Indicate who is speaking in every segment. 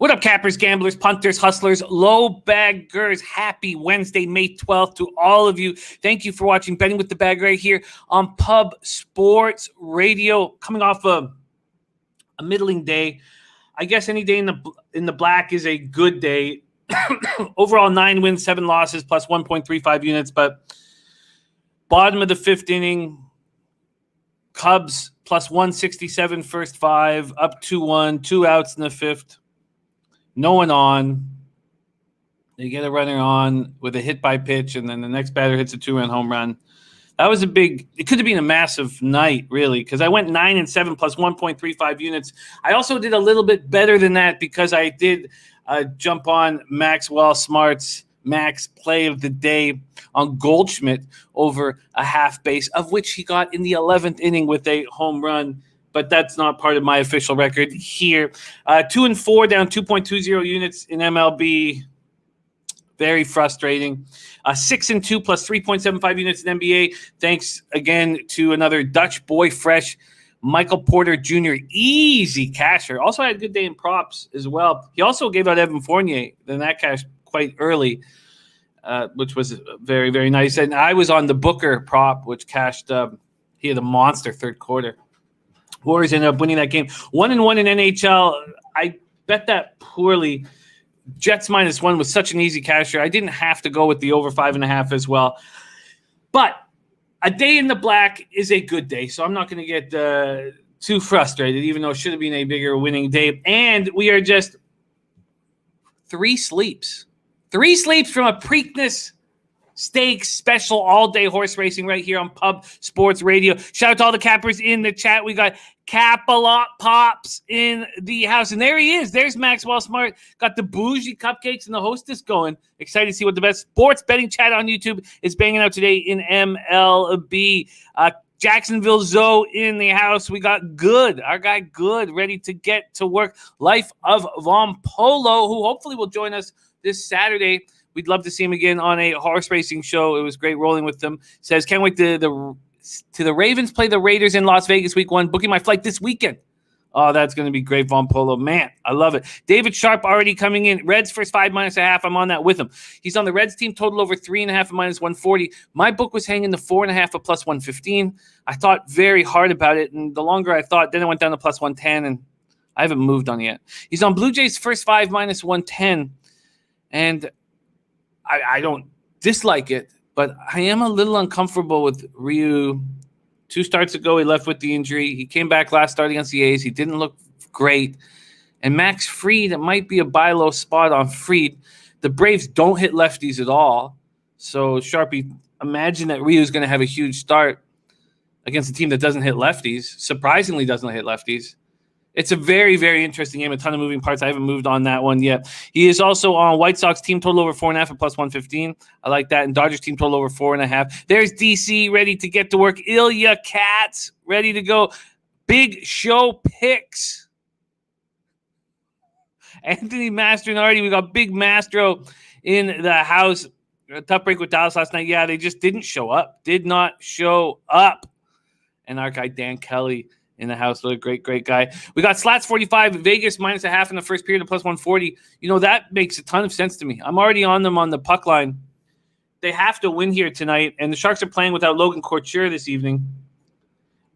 Speaker 1: What up, cappers, gamblers, punters, hustlers, low baggers? Happy Wednesday, May 12th to all of you. Thank you for watching Betting with the Bag right here on Pub Sports Radio. Coming off a middling day. I guess any day in the black is a good day. Overall, 9 wins, 7 losses, plus 1.35 units. But bottom of the fifth inning, Cubs plus 167 first 5, up 2-1, 2 outs in the fifth. No one on. They get a runner on with a hit by pitch, and then the next batter hits a 2-run home run. That was it could have been a massive night, really, because I went 9 and 7 plus 1.35 units. I also did a little bit better than that because I did jump on Maxwell Smart's max play of the day on Goldschmidt over a half base, of which he got in the 11th inning with a home run. But that's not part of my official record here. 2 and 4 down 2.20 units in MLB. Very frustrating. 6 and 2 plus 3.75 units in NBA. Thanks again to another Dutch boy fresh, Michael Porter Jr. Easy casher. Also had a good day in props as well. He also gave out Evan Fournier. Then that cashed quite early, which was very, very nice. And I was on the Booker prop, which cashed. He had a monster third quarter. Warriors ended up winning that game. 1-1 in NHL. I bet that poorly. Jets -1 was such an easy casher. I didn't have to go with the over 5.5 as well. But a day in the black is a good day, so I'm not going to get too frustrated, even though it should have been a bigger winning day. And we are just 3 sleeps. 3 sleeps from a Preakness Stakes special all-day horse racing right here on Pub Sports Radio. Shout out to all the cappers in the chat. We got Cap-a-Lot Pops in the house. And there he is. There's Maxwell Smart. Got the bougie cupcakes and the hostess going. Excited to see what the best sports betting chat on YouTube is banging out today in MLB. Jacksonville Zoe in the house. We got Good, our guy Good, ready to get to work. Life of Von Polo, who hopefully will join us this Saturday. We'd love to see him again on a horse racing show. It was great rolling with them. Says, can't wait to the Ravens play the Raiders in Las Vegas week 1. Booking my flight this weekend. Oh, that's going to be great, Von Polo. Man, I love it. David Sharp already coming in. Reds first 5 -1/2. I'm on that with him. He's on the Reds team, total over 3.5 -140. My book was hanging the 4.5 at plus 115. I thought very hard about it, and the longer I thought, then it went down to plus 110, and I haven't moved on it yet. He's on Blue Jays first 5 -110, and I don't dislike it, but I am a little uncomfortable with Ryu. 2 starts ago, he left with the injury. He came back last start against the A's. He didn't look great. And Max Fried, it might be a buy low spot on Fried. The Braves don't hit lefties at all. So, Sharpie, imagine that Ryu's going to have a huge start against a team that doesn't hit lefties. Surprisingly doesn't hit lefties. It's a very, very interesting game. A ton of moving parts. I haven't moved on that one yet. He is also on White Sox team total over 4.5 at plus 115. I like that. And Dodgers team total over 4.5. There's DC ready to get to work. Ilya Katz ready to go. Big show picks. Anthony Mastronardi. We got Big Mastro in the house. A tough break with Dallas last night. Yeah, they just didn't show up. Did not show up. And our guy Dan Kelly in the house. What a great, great guy. We got Slats 45, Vegas -0.5 in the first period of plus 140. You know, that makes a ton of sense to me. I'm already on them on the puck line. They have to win here tonight, and the Sharks are playing without Logan Couture this evening.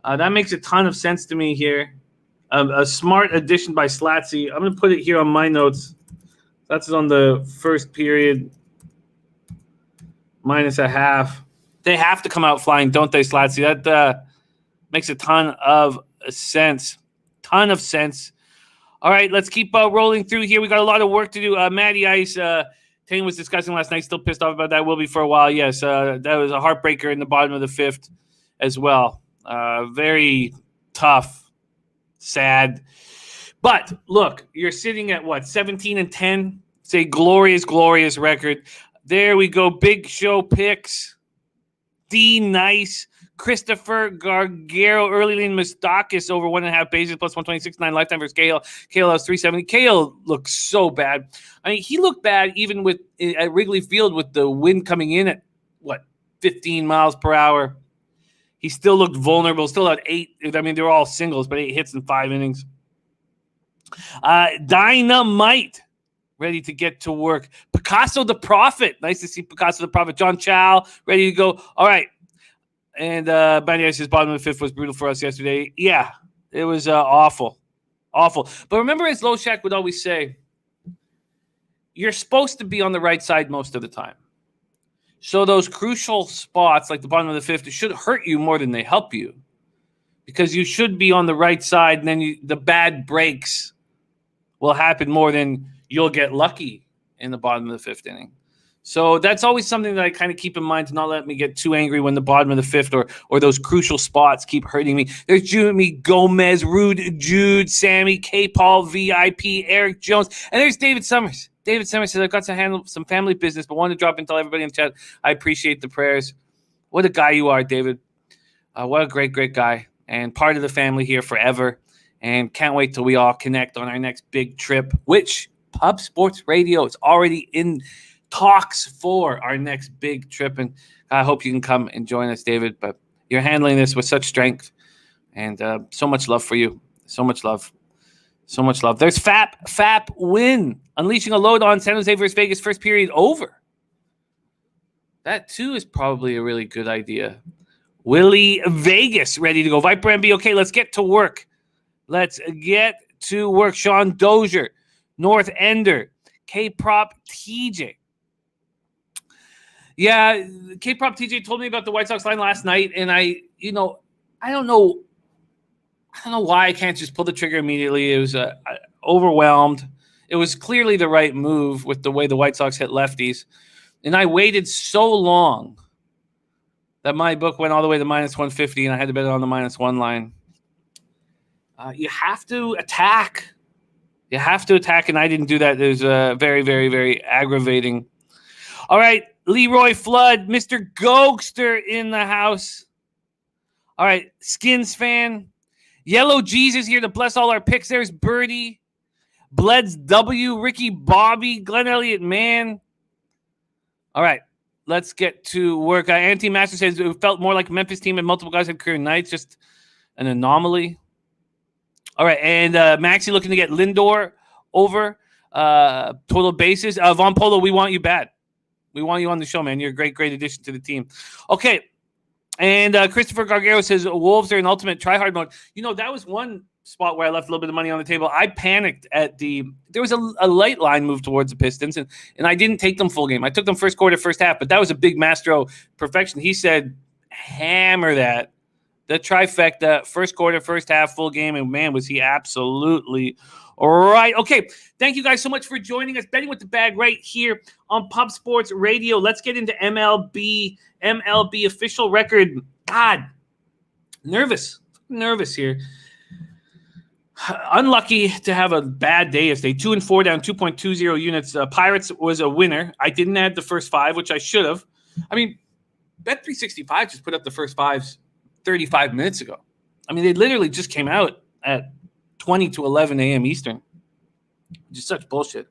Speaker 1: That makes a ton of sense to me here. A smart addition by Slatsy. I'm going to put it here on my notes. That's on the first period, -0.5. They have to come out flying, don't they, Slatsy? That makes a ton of sense. Ton of sense. All right, let's keep rolling through here. We got a lot of work to do. Matty Ice, Tane was discussing last night, still pissed off about that. Will be for a while. Yes, that was a heartbreaker in the bottom of the fifth as well. Very tough, sad. But look, you're sitting at what, 17 and 10? It's a glorious, glorious record. There we go. Big show picks. D Nice. Christopher Gargaro, early lane Mustakis over 1.5 bases plus 126.9 lifetime versus Cahill. Cahill has 370. Cahill looks so bad. I mean, he looked bad even at Wrigley Field with the wind coming in at 15 miles per hour. He still looked vulnerable. Still had 8. I mean, they were all singles, but 8 hits in 5 innings. Dynamite, ready to get to work. Picasso the Prophet. Nice to see Picasso the Prophet. John Chow, ready to go. All right. And Bandy says bottom of the fifth was brutal for us yesterday. Yeah, it was awful. Awful. But remember, as Loshak would always say, you're supposed to be on the right side most of the time. So those crucial spots, like the bottom of the fifth, should hurt you more than they help you. Because you should be on the right side, and then the bad breaks will happen more than you'll get lucky in the bottom of the fifth inning. So that's always something that I kind of keep in mind to not let me get too angry when the bottom of the fifth or those crucial spots keep hurting me. There's Jimmy Gomez, Rude Jude, Sammy, K-Paul, VIP, Eric Jones, and there's David Summers. David Summers says, I've got to handle some family business, but wanted to drop in and tell everybody in the chat I appreciate the prayers. What a guy you are, David. What a great, great guy. And part of the family here forever. And can't wait till we all connect on our next big trip, which Pub Sports Radio is already in talks for our next big trip. And I hope you can come and join us, David. But you're handling this with such strength. And so much love for you. So much love. So much love. There's FAP win. Unleashing a load on San Jose versus Vegas. First period over. That, too, is probably a really good idea. Willie Vegas ready to go. Viper MB, okay, let's get to work. Let's get to work. Sean Dozier, North Ender, K-Prop TJ. Yeah, K-Prop TJ told me about the White Sox line last night, and I don't know why I can't just pull the trigger immediately. It was overwhelmed. It was clearly the right move with the way the White Sox hit lefties. And I waited so long that my book went all the way to minus 150, and I had to bet it on the -1 line. You have to attack. You have to attack, and I didn't do that. It was very, very, very aggravating. All right, Leroy Flood, Mr. Gokster in the house. All right, Skins fan. Yellow Jesus here to bless all our picks. There's Birdie, Bleds W, Ricky Bobby, Glenn Elliott, man. All right, let's get to work. Anthony Master says it felt more like a Memphis team and multiple guys had career nights, just an anomaly. All right, and Maxie looking to get Lindor over total bases. Von Polo, we want you bad. We want you on the show, man. You're a great, great addition to the team. Okay, and Christopher Gargaro says Wolves are in ultimate try-hard mode. That was one spot where I left a little bit of money on the table. I panicked there was a light line move towards the Pistons, and I didn't take them full game. I took them first quarter, first half, but that was a big Mastro perfection. He said, hammer that. The trifecta, first quarter, first half, full game, and man, was he absolutely right. Okay, thank you guys so much for joining us. Betting with the Bag right here on Pub Sports Radio. Let's get into MLB official record. God, nervous here. Unlucky to have a bad day yesterday. 2-4 down 2.20 units. Pirates was a winner. I didn't add the first five, which I should have. I mean, Bet365 just put up the first fives 35 minutes ago. I mean, they literally just came out at 20 to 11 a.m. Eastern. Just such bullshit.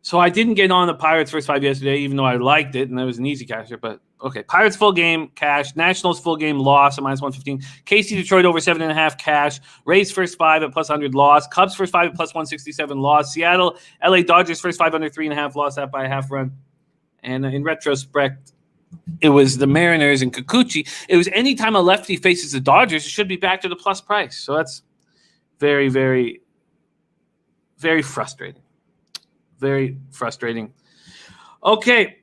Speaker 1: So I didn't get on the Pirates first five yesterday, even though I liked it, and that was an easy casher. But okay, Pirates full game, cash. Nationals full game, loss at -115. KC Detroit over 7.5, cash. Rays first five at +100, loss. Cubs first five at +167, loss. Seattle, LA Dodgers first five under 3.5, lost that by a half run. And in retrospect, it was the Mariners and Kikuchi. It was anytime a lefty faces the Dodgers, it should be back to the plus price. So that's very, very, very frustrating. Very frustrating. Okay.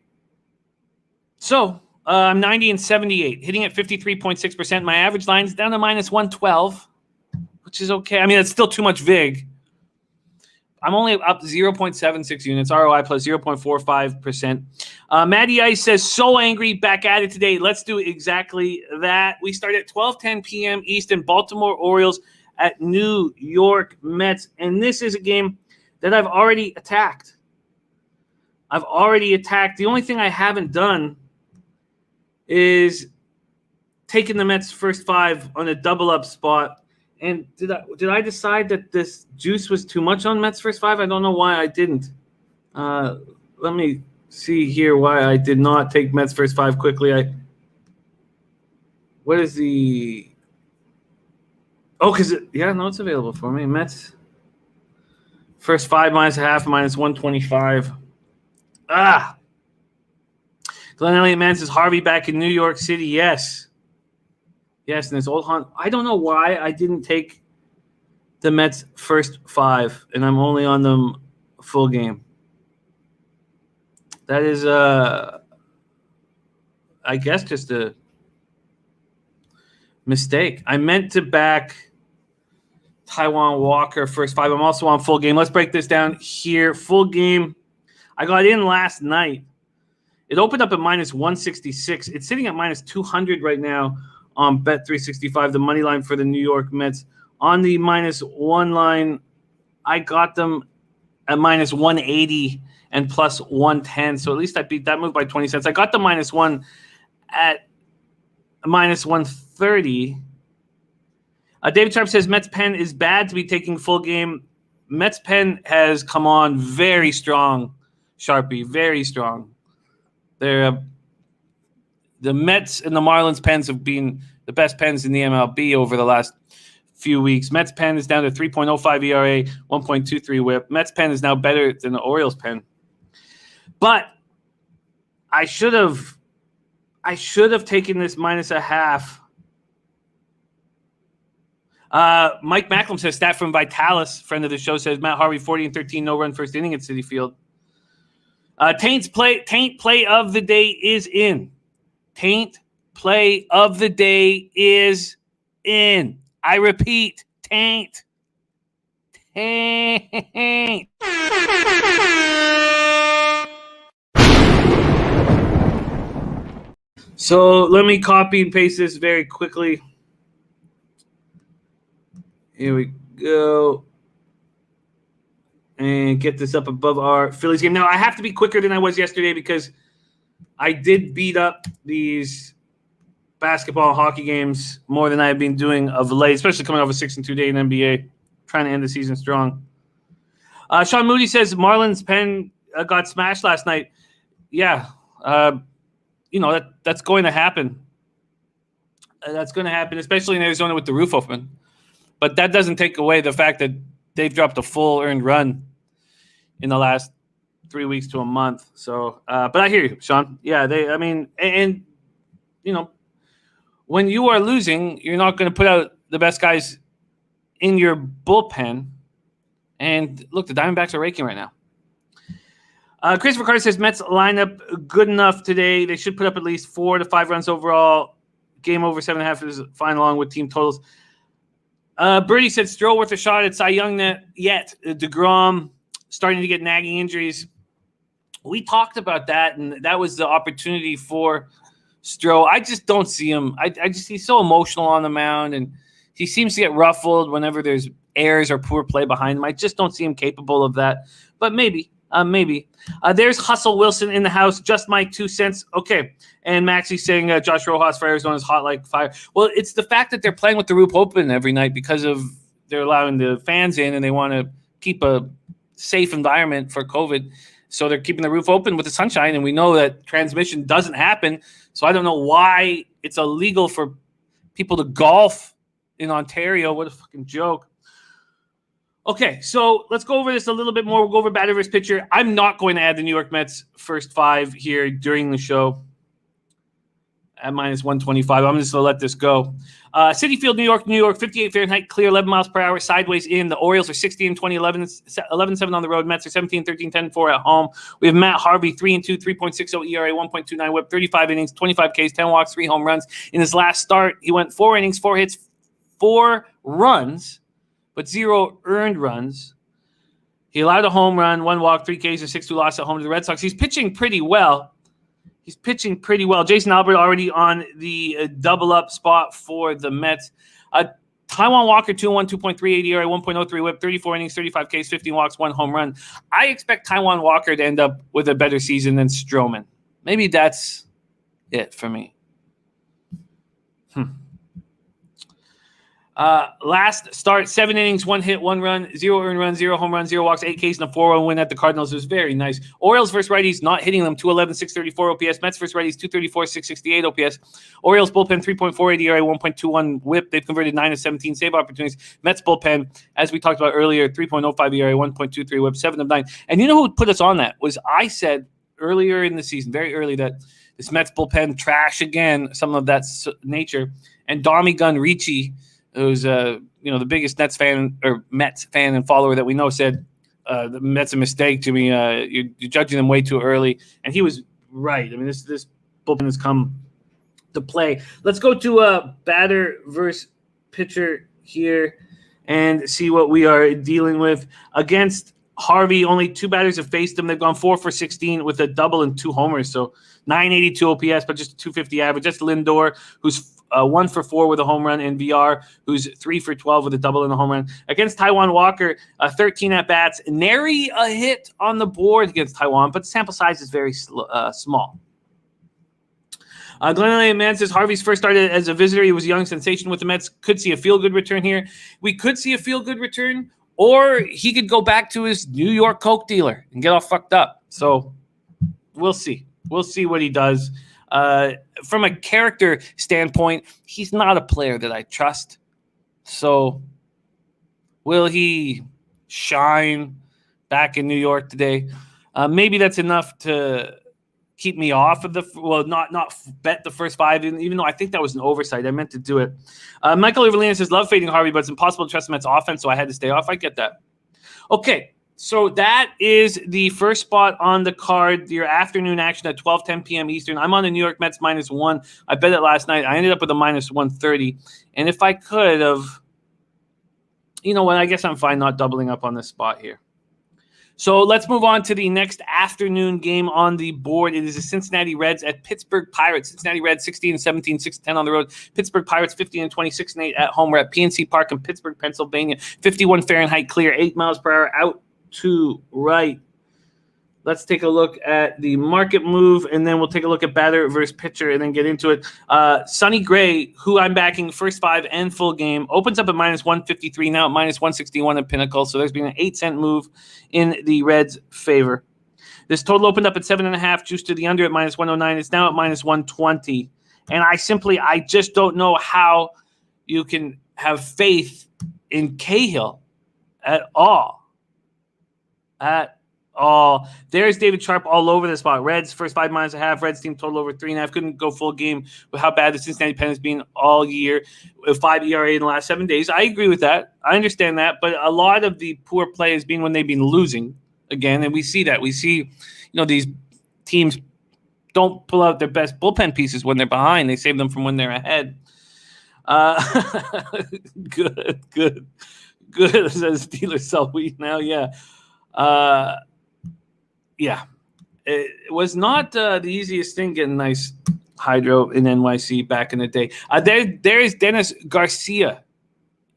Speaker 1: So I'm 90 and 78, hitting at 53.6%. My average line is down to -112, which is okay. I mean, it's still too much VIG. I'm only up 0.76 units, ROI plus 0.45%. Matty Ice says, so angry, back at it today. Let's do exactly that. We start at 12:10 p.m. Eastern, Baltimore Orioles at New York Mets. And this is a game that I've already attacked. The only thing I haven't done is taking the Mets first five on a double-up spot. And did I decide that this juice was too much on Mets first five? I don't know why I didn't. Let me see here why I did not take Mets first five quickly. What is the – oh, because it's available for me. Mets First 5 minus a half, minus 125. Glenn Elliott Man says Harvey back in New York City. Yes. Yes, and this old hunt. I don't know why I didn't take the Mets first 5, and I'm only on them full game. That is, I guess, just a mistake. I meant to back Taijuan Walker first 5. I'm also on full game. Let's break this down here. Full game. I got in last night. It opened up at minus 166. It's sitting at minus 200 right now on Bet365, the money line for the New York Mets. On the minus 1 line, I got them at minus 180 and plus 110. So at least I beat that move by 20 cents. I got the minus 1 at minus 130. David Sharp says Mets pen is bad to be taking full game. Mets pen has come on very strong, Sharpie, very strong. They're the Mets and the Marlins pens have been the best pens in the MLB over the last few weeks. Mets pen is down to 3.05 ERA, 1.23 whip. Mets pen is now better than the Orioles pen. But I should have taken this minus a half. Mike Macklem says, stat from Vitalis, friend of the show, says Matt Harvey 40-13, no run first inning at Citi Field. Taint play of the day is in. Taint play of the day is in. I repeat, taint. Taint. So let me copy and paste this very quickly. Here we go. And get this up above our Phillies game. Now, I have to be quicker than I was yesterday because I did beat up these basketball and hockey games more than I have been doing of late, especially coming off a 6-2 day in NBA, trying to end the season strong. Sean Moody says Marlins pen got smashed last night. Yeah, that's going to happen. That's going to happen, especially in Arizona with the roof open. But that doesn't take away the fact that they've dropped a full earned run in the last 3 weeks to a month. So, but I hear you, Sean. Yeah, when you are losing, you're not going to put out the best guys in your bullpen. And look, the Diamondbacks are raking right now. Christopher Carter says Mets lineup good enough today. They should put up at least 4 to 5 runs overall. Game over 7.5 is fine along with team totals. Birdie said Stroh worth a shot at Cy Young yet. DeGrom starting to get nagging injuries. We talked about that, and that was the opportunity for Stroh. I just don't see him. He's so emotional on the mound, and he seems to get ruffled whenever there's errors or poor play behind him. I just don't see him capable of that. But maybe. There's Hustle Wilson in the house. Just my 2 cents. Okay. And Maxie's saying Josh Rojas for Arizona is hot like fire. Well, it's the fact that they're playing with the roof open every night because of they're allowing the fans in and they want to keep a safe environment for COVID. So they're keeping the roof open with the sunshine. And we know that transmission doesn't happen. So I don't know why it's illegal for people to golf in Ontario. What a fucking joke. Okay, so let's go over this a little bit more. We'll go over batter versus pitcher. I'm not going to add the New York Mets first 5 here during the show at minus 125. I'm just going to let this go. Citi Field, New York, 58 Fahrenheit, clear 11 miles per hour, sideways in. The Orioles are 60-20, 11-7 on the road. Mets are 17-13, 10-4 at home. We have Matt Harvey, 3-2, 3.60 ERA, 1.29 whip, 35 innings, 25 Ks, 10 walks, 3 home runs. In his last start, he went 4 innings, 4 hits, 4 runs, but 0 earned runs. He allowed a home run, 1 walk, 3 Ks, and 6-2 loss at home to the Red Sox. He's pitching pretty well. Jason Albert already on the double-up spot for the Mets. Taijuan Walker, 2-1, 2.38 ERA, 1.03 whip, 34 innings, 35 Ks, 15 walks, 1 home run. I expect Taijuan Walker to end up with a better season than Stroman. Maybe that's it for me. Last start, 7 innings, 1 hit, 1 run, 0 earned runs, 0 home runs, 0 walks, 8 Ks, and a 4-1 win at the Cardinals. It was very nice. Orioles versus righties, not hitting them, 211, 634 OPS. Mets versus righties, 234, 668 OPS. Orioles bullpen, 3.48 ERA, 1.21 whip. They've converted 9 of 17 save opportunities. Mets bullpen, as we talked about earlier, 3.05 ERA, 1.23 whip, 7 of 9. And you know who put us on that? Was I said earlier in the season, very early, that this Mets bullpen trash again, some of that nature. And Dommy Gun Ricci, who's the biggest Mets fan and follower that we know, said the Mets a mistake, Jimmy. You're judging them way too early, and he was right. I mean, this bullpen has come to play. Let's go to batter versus pitcher here and see what we are dealing with against Harvey. Only 2 batters have faced him. They've gone 4 for 16 with a double and 2 homers, so 982 OPS, but just a 250 average. That's Lindor, who's 1 for 4 with a home run, and VR, who's 3 for 12 with a double and a home run. Against Taijuan Walker, 13 at-bats, nary a hit on the board against Taijuan, but the sample size is very small. Glenn Elliott Man says Harvey's first started as a visitor. He was a young sensation with the Mets. Could see a feel-good return here. We could see a feel-good return, or he could go back to his New York Coke dealer and get all fucked up. So we'll see. We'll see what he does. From a character standpoint, he's not a player that I trust. So will he shine back in New York today? Maybe that's enough to keep me off of not bet the first 5, even though I think that was an oversight. I meant to do it. Michael Evelina says, love fading Harvey, but it's impossible to trust the Mets offense, so I had to stay off. I get that. Okay. So that is the first spot on the card, your afternoon action at 12:10 p.m. Eastern. I'm on the New York Mets -1. I bet it last night. I ended up with a -130. And if I could have, you know what, I guess I'm fine not doubling up on this spot here. So let's move on to the next afternoon game on the board. It is the Cincinnati Reds at Pittsburgh Pirates. Cincinnati Reds 16-17, 6-10 on the road. Pittsburgh Pirates 15-20, 6-8 at home. We're at PNC Park in Pittsburgh, Pennsylvania. 51 Fahrenheit clear, 8 miles per hour out to right. Let's take a look at the market move, and then we'll take a look at batter versus pitcher and then get into it. Sonny Gray, who I'm backing first 5 and full game, opens up at -153, now at -161 at Pinnacle. So there's been an 8-cent move in the Reds' favor. This total opened up at 7.5, juiced to the under at -109. It's now at -120. And I just don't know how you can have faith in Cahill at all. There's David Sharp all over the spot. Reds first 5 -1/2. Reds team total over 3.5. Couldn't go full game with how bad the Cincinnati pen has been all year. With 5 ERA in the last 7 days. I agree with that. I understand that. But a lot of the poor play has been when they've been losing again. And we see that. We see, these teams don't pull out their best bullpen pieces when they're behind. They save them from when they're ahead. Good, says dealer sell wheat now. Yeah. It was not the easiest thing getting nice hydro in NYC back in the day. There is Dennis Garcia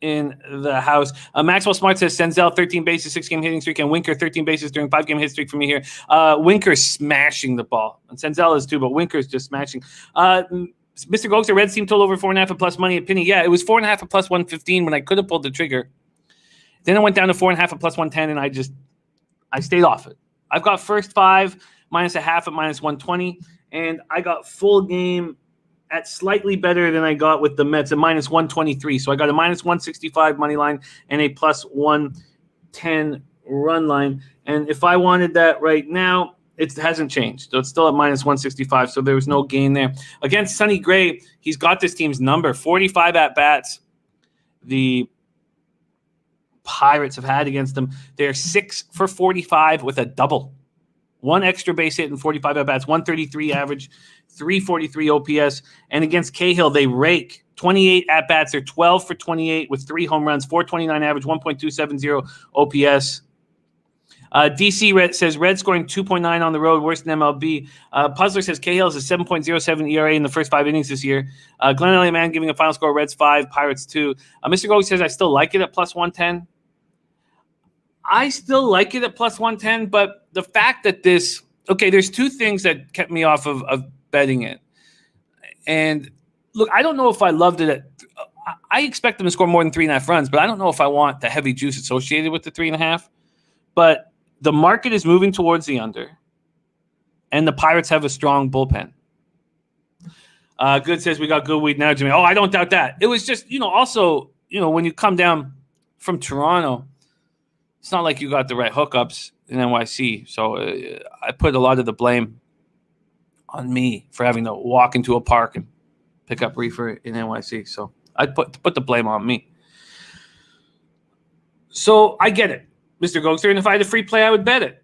Speaker 1: in the house. Maxwell Smart says Senzel 13 bases, 6-game hitting streak, and Winker 13 bases during 5-game hit streak for me here. Winker's smashing the ball, and Senzel is too, but Winker's just smashing. Mr. Gokes, the Reds team total over 4.5 at plus money at Penny. Yeah, it was 4.5 at plus 115 when I could have pulled the trigger. Then it went down to 4.5 at plus 110, and I stayed off it. I've got first 5 -0.5 at -120, and I got full game at slightly better than I got with the Mets at -123. So I got a -165 money line and a plus 110 run line. And if I wanted that right now, it hasn't changed. So it's still at -165. So there was no gain there. Against Sonny Gray, he's got this team's number, 45 at-bats. The Pirates have had against them. They're 6 for 45 with a double. 1 extra base hit and 45 at-bats, 133 average, 343 OPS. And against Cahill, they rake 28 at-bats. They're 12 for 28 with 3 home runs, 429 average, 1.270 OPS. DC says Red scoring 2.9 on the road, worse than MLB. Puzzler says Cahill is a 7.07 ERA in the first 5 innings this year. Glenn Elliott Man giving a final score, Reds 5, Pirates 2. Mr. Gold says I still like it at plus 110. I still like it at plus 110, but the fact that there's 2 things that kept me off of betting it. And look, I don't know if I loved it I expect them to score more than 3.5 runs, but I don't know if I want the heavy juice associated with the 3.5. But the market is moving towards the under, and the Pirates have a strong bullpen. Good says we got good weed now, Jimmy. Oh, I don't doubt that. It was just, also, when you come down from Toronto, it's not like you got the right hookups in NYC. So I put a lot of the blame on me for having to walk into a park and pick up reefer in NYC. So I put the blame on me. So I get it, Mr. Gokster. And if I had a free play, I would bet it.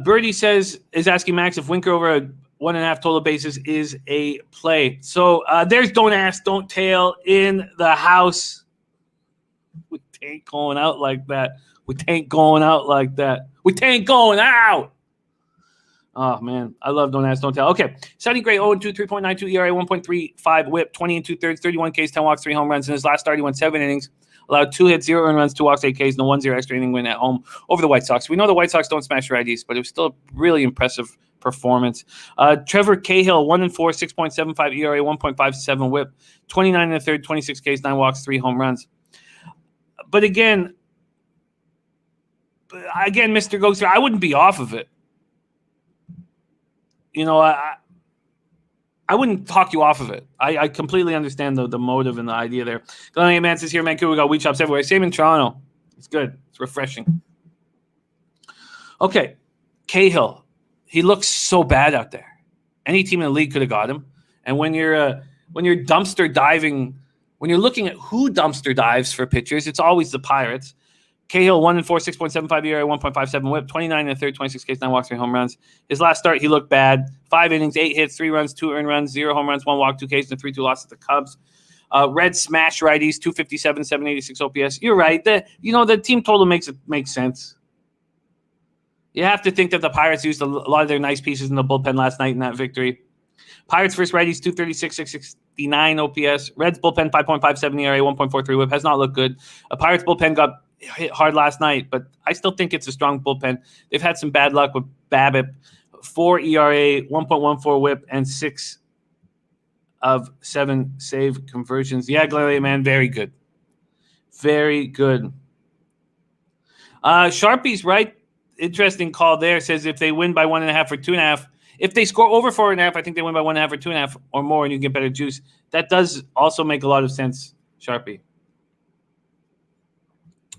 Speaker 1: Birdie is asking Max if Winker over a 1.5 total bases is a play. So there's Don't Ask, Don't Tell in the house. We ain't going out like that. We ain't going out like that. We ain't going out. Oh, man. I love Don't Ask, Don't Tell. Okay. Sonny Gray, 0-2, 3.92 ERA, 1.35 whip, 20 2/3, 31 Ks, 10 walks, 3 home runs. In his last start, he went 7 innings, allowed 2 hits, 0 earned runs, 2 walks, 8 Ks, no 1-0 extra inning win at home over the White Sox. We know the White Sox don't smash righties, but it was still a really impressive performance. Trevor Cahill, 1-4, 6.75 ERA, 1.57 whip, 29 1/3, 26 Ks, 9 walks, 3 home runs. But again, Mr. Gokster, I wouldn't be off of it. I wouldn't talk you off of it. I completely understand the motive and the idea there. Glenn Man says here in Vancouver, we got weed shops everywhere. Same in Toronto. It's good. It's refreshing. Okay. Cahill. He looks so bad out there. Any team in the league could have got him. And when you're dumpster diving, when you're looking at who dumpster dives for pitchers, it's always the Pirates. Cahill, 1-4, 6.75 ERA, 1.57 whip, 29 1/3, 26 Ks, 9 walks, 3 home runs. His last start, he looked bad. 5 innings, 8 hits, 3 runs, 2 earned runs, 0 home runs, 1 walk, 2 Ks, and 3-2 loss at the Cubs. Reds smash righties, 257, 786 OPS. You're right. The team total makes sense. You have to think that the Pirates used a lot of their nice pieces in the bullpen last night in that victory. Pirates first righties, 236, 669 OPS. Reds bullpen, 5.57 ERA, 1.43 whip. Has not looked good. Pirates bullpen got hit hard last night, but I still think it's a strong bullpen. They've had some bad luck with BABIP, 4 ERA, 1.14 whip, and 6 of 7 save conversions. Yeah, Glenn, man, very good. Very good. Sharpie's right. Interesting call there. Says if they win by 1.5 or 2.5, if they score over 4.5, I think they win by 1.5 or 2.5 or more, and you get better juice. That does also make a lot of sense, Sharpie.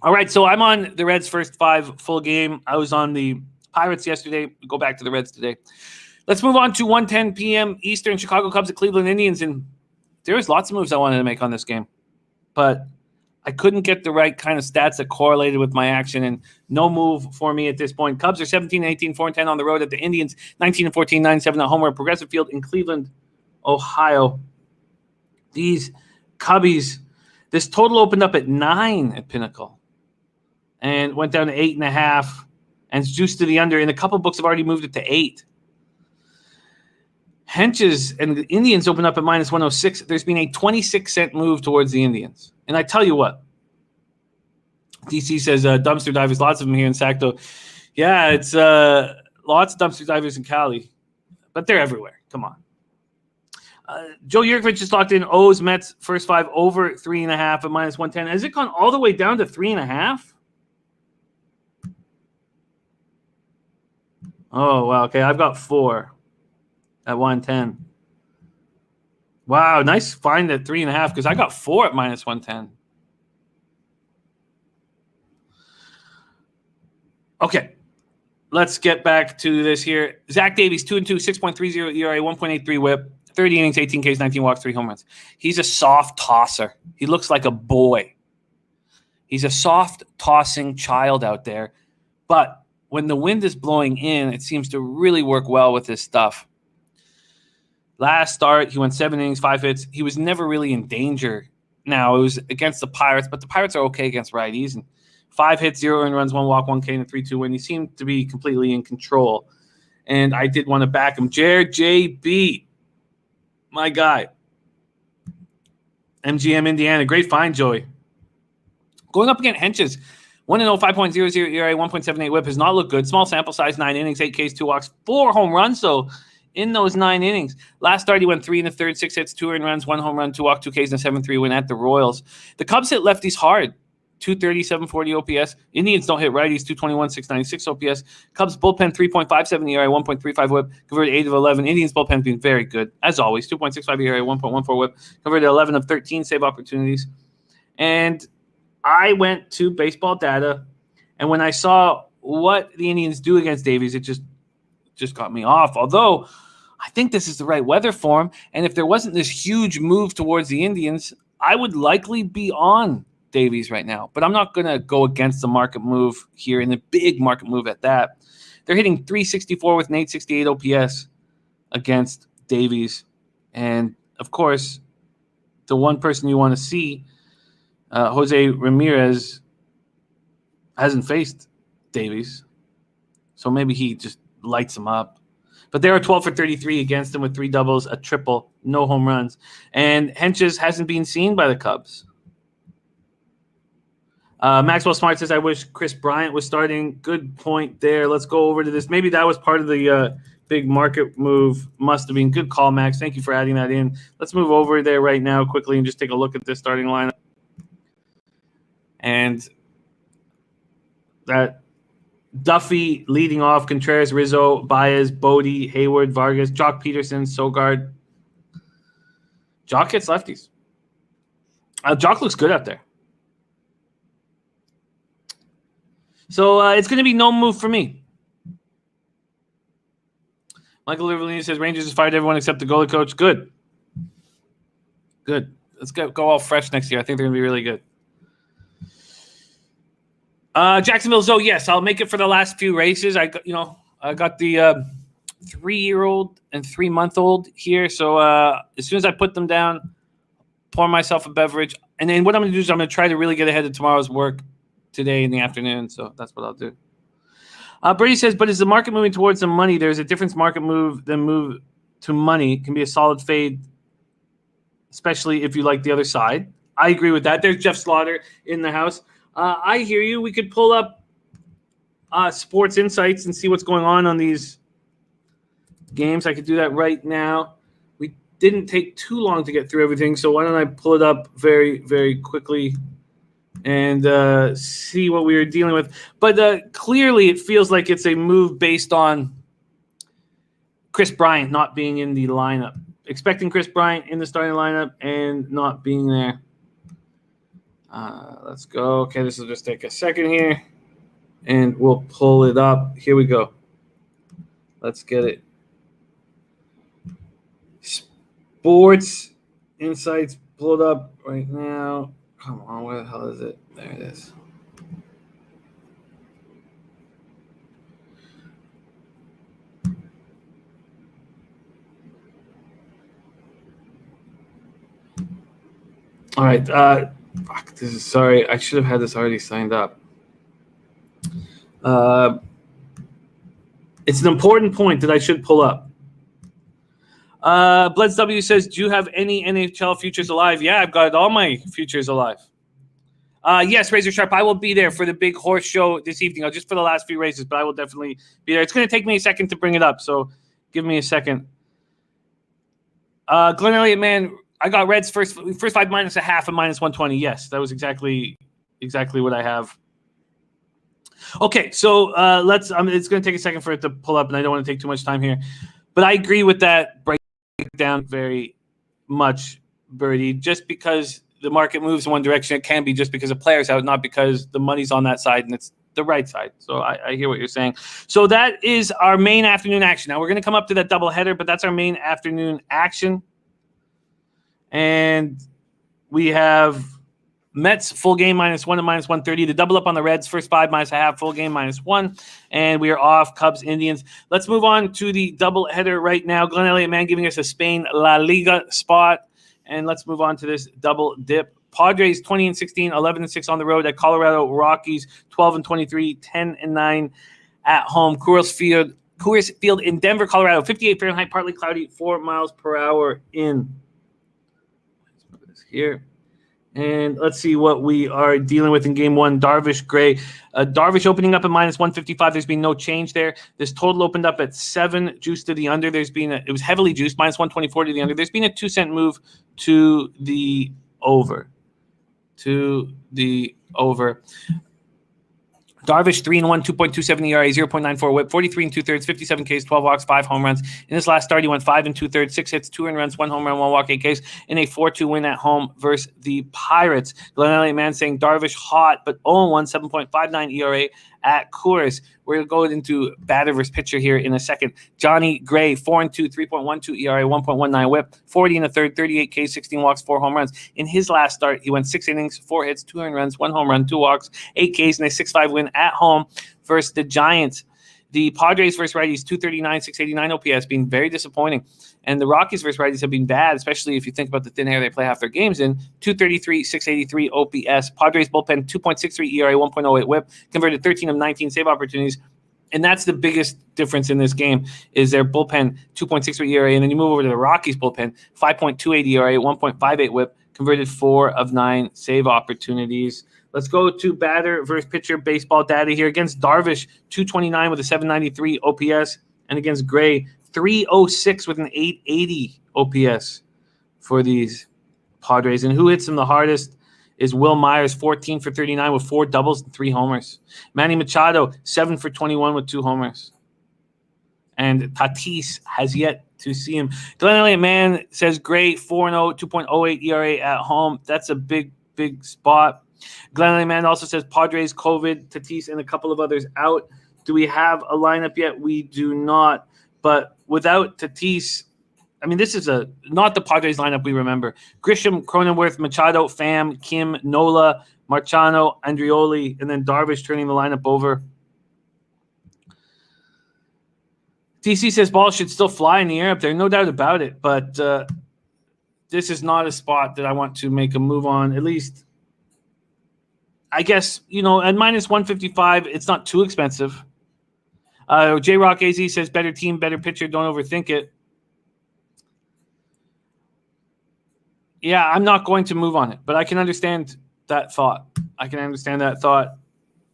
Speaker 1: All right, so I'm on the Reds' first 5 full game. I was on the Pirates yesterday. We go back to the Reds today. Let's move on to 1:10 p.m. Eastern, Chicago Cubs at Cleveland Indians. And there was lots of moves I wanted to make on this game. But I couldn't get the right kind of stats that correlated with my action, and no move for me at this point. Cubs are 17-18, 4-10 on the road at the Indians, 19-14, 9-7 at home at Progressive Field in Cleveland, Ohio. These Cubbies, this total opened up at 9 at Pinnacle and went down to 8.5, and it's juiced to the under. And a couple books have already moved it to 8. Henches and the Indians open up at minus 106. There's been a 26-cent move towards the Indians. And I tell you what, DC says dumpster divers, lots of them here in Sacto. Yeah, it's lots of dumpster divers in Cali, but they're everywhere. Come on. Joe Yurkovich just locked in O's Mets first 5 over 3.5 at minus 110. Has it gone all the way down to 3.5? Oh, wow. Okay, I've got 4 at 110. Wow, nice find at 3.5 because I got 4 at minus 110. Okay, let's get back to this here. Zach Davies, 2-2, 6.30 ERA, 1.83 whip, 30 innings, 18 Ks, 19 walks, 3 home runs. He's a soft tosser. He looks like a boy. He's a soft tossing child out there. But when the wind is blowing in, it seems to really work well with his stuff. Last start, he went 7 innings, 5 hits. He was never really in danger. Now, it was against the Pirates, but the Pirates are okay against righties. And 5 hits, 0 earned runs, 1 walk, 1 K, and a 3-2 win. He seemed to be completely in control. And I did want to back him. Jared JB, my guy. MGM Indiana, great find, Joey. Going up against Henches, 1-0, 5.00 ERA, 1.78 whip has not looked good. Small sample size, 9 innings, 8 Ks, 2 walks, 4 home runs. So in those 9 innings. Last start, he went 3 1/3, 6 hits, 2 earned runs, 1 home run, 2 walks, 2 Ks, and a 7-3 win at the Royals. The Cubs hit lefties hard. 230, 740 OPS. Indians don't hit righties, 221, 696 OPS. Cubs bullpen, 3.57 ERA, 1.35 whip, converted 8 of 11. Indians bullpen being very good, as always, 2.65 ERA, 1.14 whip, converted 11 of 13 save opportunities. And I went to baseball data, and when I saw what the Indians do against Davies, it just got me off. Although I think this is the right weather for him, and if there wasn't this huge move towards the Indians, I would likely be on Davies right now. But I'm not going to go against the market move here, and the big market move at that. They're hitting 364 with an 868 OPS against Davies. And, of course, the one person you want to see, Jose Ramirez, hasn't faced Davies. So maybe he just lights him up. But they are 12 for 33 against him with 3 doubles, a triple, no home runs. And Henches hasn't been seen by the Cubs. Maxwell Smart says, I wish Chris Bryant was starting. Good point there. Let's go over to this. Maybe that was part of the big market move. Must have been. Good call, Max. Thank you for adding that in. Let's move over there right now quickly and just take a look at this starting lineup. And that Duffy leading off, Contreras, Rizzo, Baez, Bodie, Hayward, Vargas, Jock Peterson, Sogard. Jock hits lefties. Jock looks good out there. So it's going to be no move for me. Michael Liverlini says Rangers has fired everyone except the goalie coach. Good. Let's go all fresh next year. I think they're going to be really good. Jacksonville Zoe, yes, I'll make it for the last few races. I got the 3-year-old and 3-month-old here. So as soon as I put them down, pour myself a beverage. And then what I'm going to do is I'm going to try to really get ahead of tomorrow's work today in the afternoon. So that's what I'll do. Brady says, but is the market moving towards some money? There's a difference market move than move to money. It can be a solid fade, especially if you like the other side. I agree with that. There's Jeff Slaughter in the house. I hear you. We could pull up Sports Insights and see what's going on these games. I could do that right now. We didn't take too long to get through everything, so why don't I pull it up very, very quickly and see what we were dealing with. But clearly it feels like it's a move based on Chris Bryant not being in the lineup. Expecting Chris Bryant in the starting lineup and not being there. Let's go. Okay, this will just take a second here, and we'll pull it up. Here we go. Let's get it. Sports Insights, pull it up right now. Come on, where the hell is it? There it is. All right. Sorry. I should have had this already signed up. It's an important point that I should pull up. Bleds W says, do you have any NHL futures alive? Yeah, I've got all my futures alive. Yes, Razor Sharp, I will be there for the big horse show this evening. Just for the last few races, but I will definitely be there. It's going to take me a second to bring it up, so give me a second. Glenn Elliott, man, I got Reds first 5 minus a half and minus 120. Yes, that was exactly what I have. Okay, so let's. It's going to take a second for it to pull up, and I don't want to take too much time here. But I agree with that breakdown very much, Birdie. Just because the market moves in one direction, it can be just because the player's out, not because the money's on that side and it's the right side. So I hear what you're saying. So that is our main afternoon action. Now we're going to come up to that doubleheader, but that's our main afternoon action. And we have Mets full game -1 and -130. The double up on the Reds, first 5 minus a half, full game -1. And we are off Cubs, Indians. Let's move on to the double header right now. Glenn Elliott, man, giving us a Spain La Liga spot. And let's move on to this double dip. Padres 20-16, 11-6 on the road at Colorado. Rockies 12-23, 10-9 at home. Coors Field in Denver, Colorado. 58 Fahrenheit, partly cloudy, 4 miles per hour in. Let's put this here. And let's see what we are dealing with in game one. Darvish, Gray. Darvish opening up at minus 155. There's been no change there. This total opened up at 7, juice to the under. It was heavily juiced, minus 124 to the under. There's been a 2-cent move to the over. Darvish 3-1, 2.27 ERA, 0.94 WHIP, 43 2/3, 57 Ks, 12 walks, 5 home runs. In his last start, he went 5 2/3, 6 hits, 2 earned runs, 1 home run, 1 walk, 8 Ks in a 4-2 win at home versus the Pirates. Glenn Elliott Man saying Darvish hot, but 0-1, 7.59 ERA at Coors. We're going to go into batter versus pitcher here in a second. Johnny Gray, 4-2, 3.12 ERA, 1.19 WHIP, 40 1/3, 38 Ks, 16 walks, 4 home runs. In his last start, he went 6 innings, 4 hits, 2 earned runs, 1 home run, 2 walks, 8 Ks in a 6-5 win at home versus the Giants. The Padres versus righties, 239, 689 OPS, being very disappointing. And the Rockies versus righties have been bad, especially if you think about the thin air they play half their games in. 233, 683 OPS. Padres bullpen, 2.63 ERA, 1.08 WHIP, converted 13 of 19 save opportunities. And that's the biggest difference in this game is their bullpen, 2.63 ERA. And then you move over to the Rockies bullpen, 5.28 ERA, 1.58 WHIP, converted 4 of 9 save opportunities. Let's go to batter versus pitcher baseball data here. Against Darvish, 229 with a 793 OPS. And against Gray, 306 with an 880 OPS for these Padres. And who hits them the hardest is Will Myers, 14 for 39 with 4 doubles and 3 homers. Manny Machado, 7 for 21 with 2 homers. And Tatis has yet to see him. Glenn Elliott Man says Gray, 4-0, 2.08 ERA at home. That's a big, big spot. Glenn Elliott Man also says Padres, COVID, Tatis, and a couple of others out. Do we have a lineup yet? We do not. But without Tatis, I mean, this is not the Padres lineup we remember. Grisham, Cronenworth, Machado, Pham, Kim, Nola, Marchano, Andrioli, and then Darvish turning the lineup over. DC says balls should still fly in the air up there. No doubt about it. But this is not a spot that I want to make a move on. At least, I guess, at minus 155, it's not too expensive. J-Rock AZ says better team, better pitcher. Don't overthink it. Yeah, I'm not going to move on it, but I can understand that thought.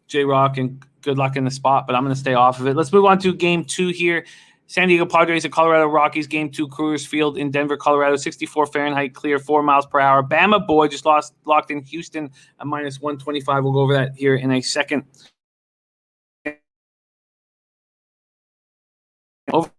Speaker 1: J-Rock, and good luck in the spot, but I'm going to stay off of it. Let's move on to game 2 here. San Diego Padres at Colorado Rockies, game 2, Coors Field in Denver, Colorado, 64 Fahrenheit, clear, 4 miles per hour. Bama boy just locked in Houston at minus 125. We'll go over that here in a second. Over.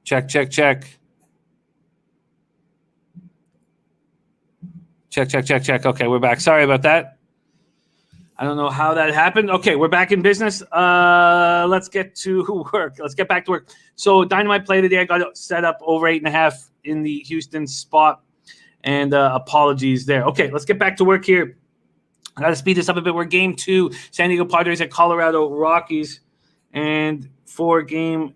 Speaker 1: Check. Check. Okay, we're back. Sorry about that. I don't know how that happened. Okay, we're back in business. Let's get to work. Let's get back to work. So Dynamite play today. I got it set up over 8.5 in the Houston spot. And apologies there. Okay, let's get back to work here. I got to speed this up a bit. We're game 2, San Diego Padres at Colorado Rockies. And for game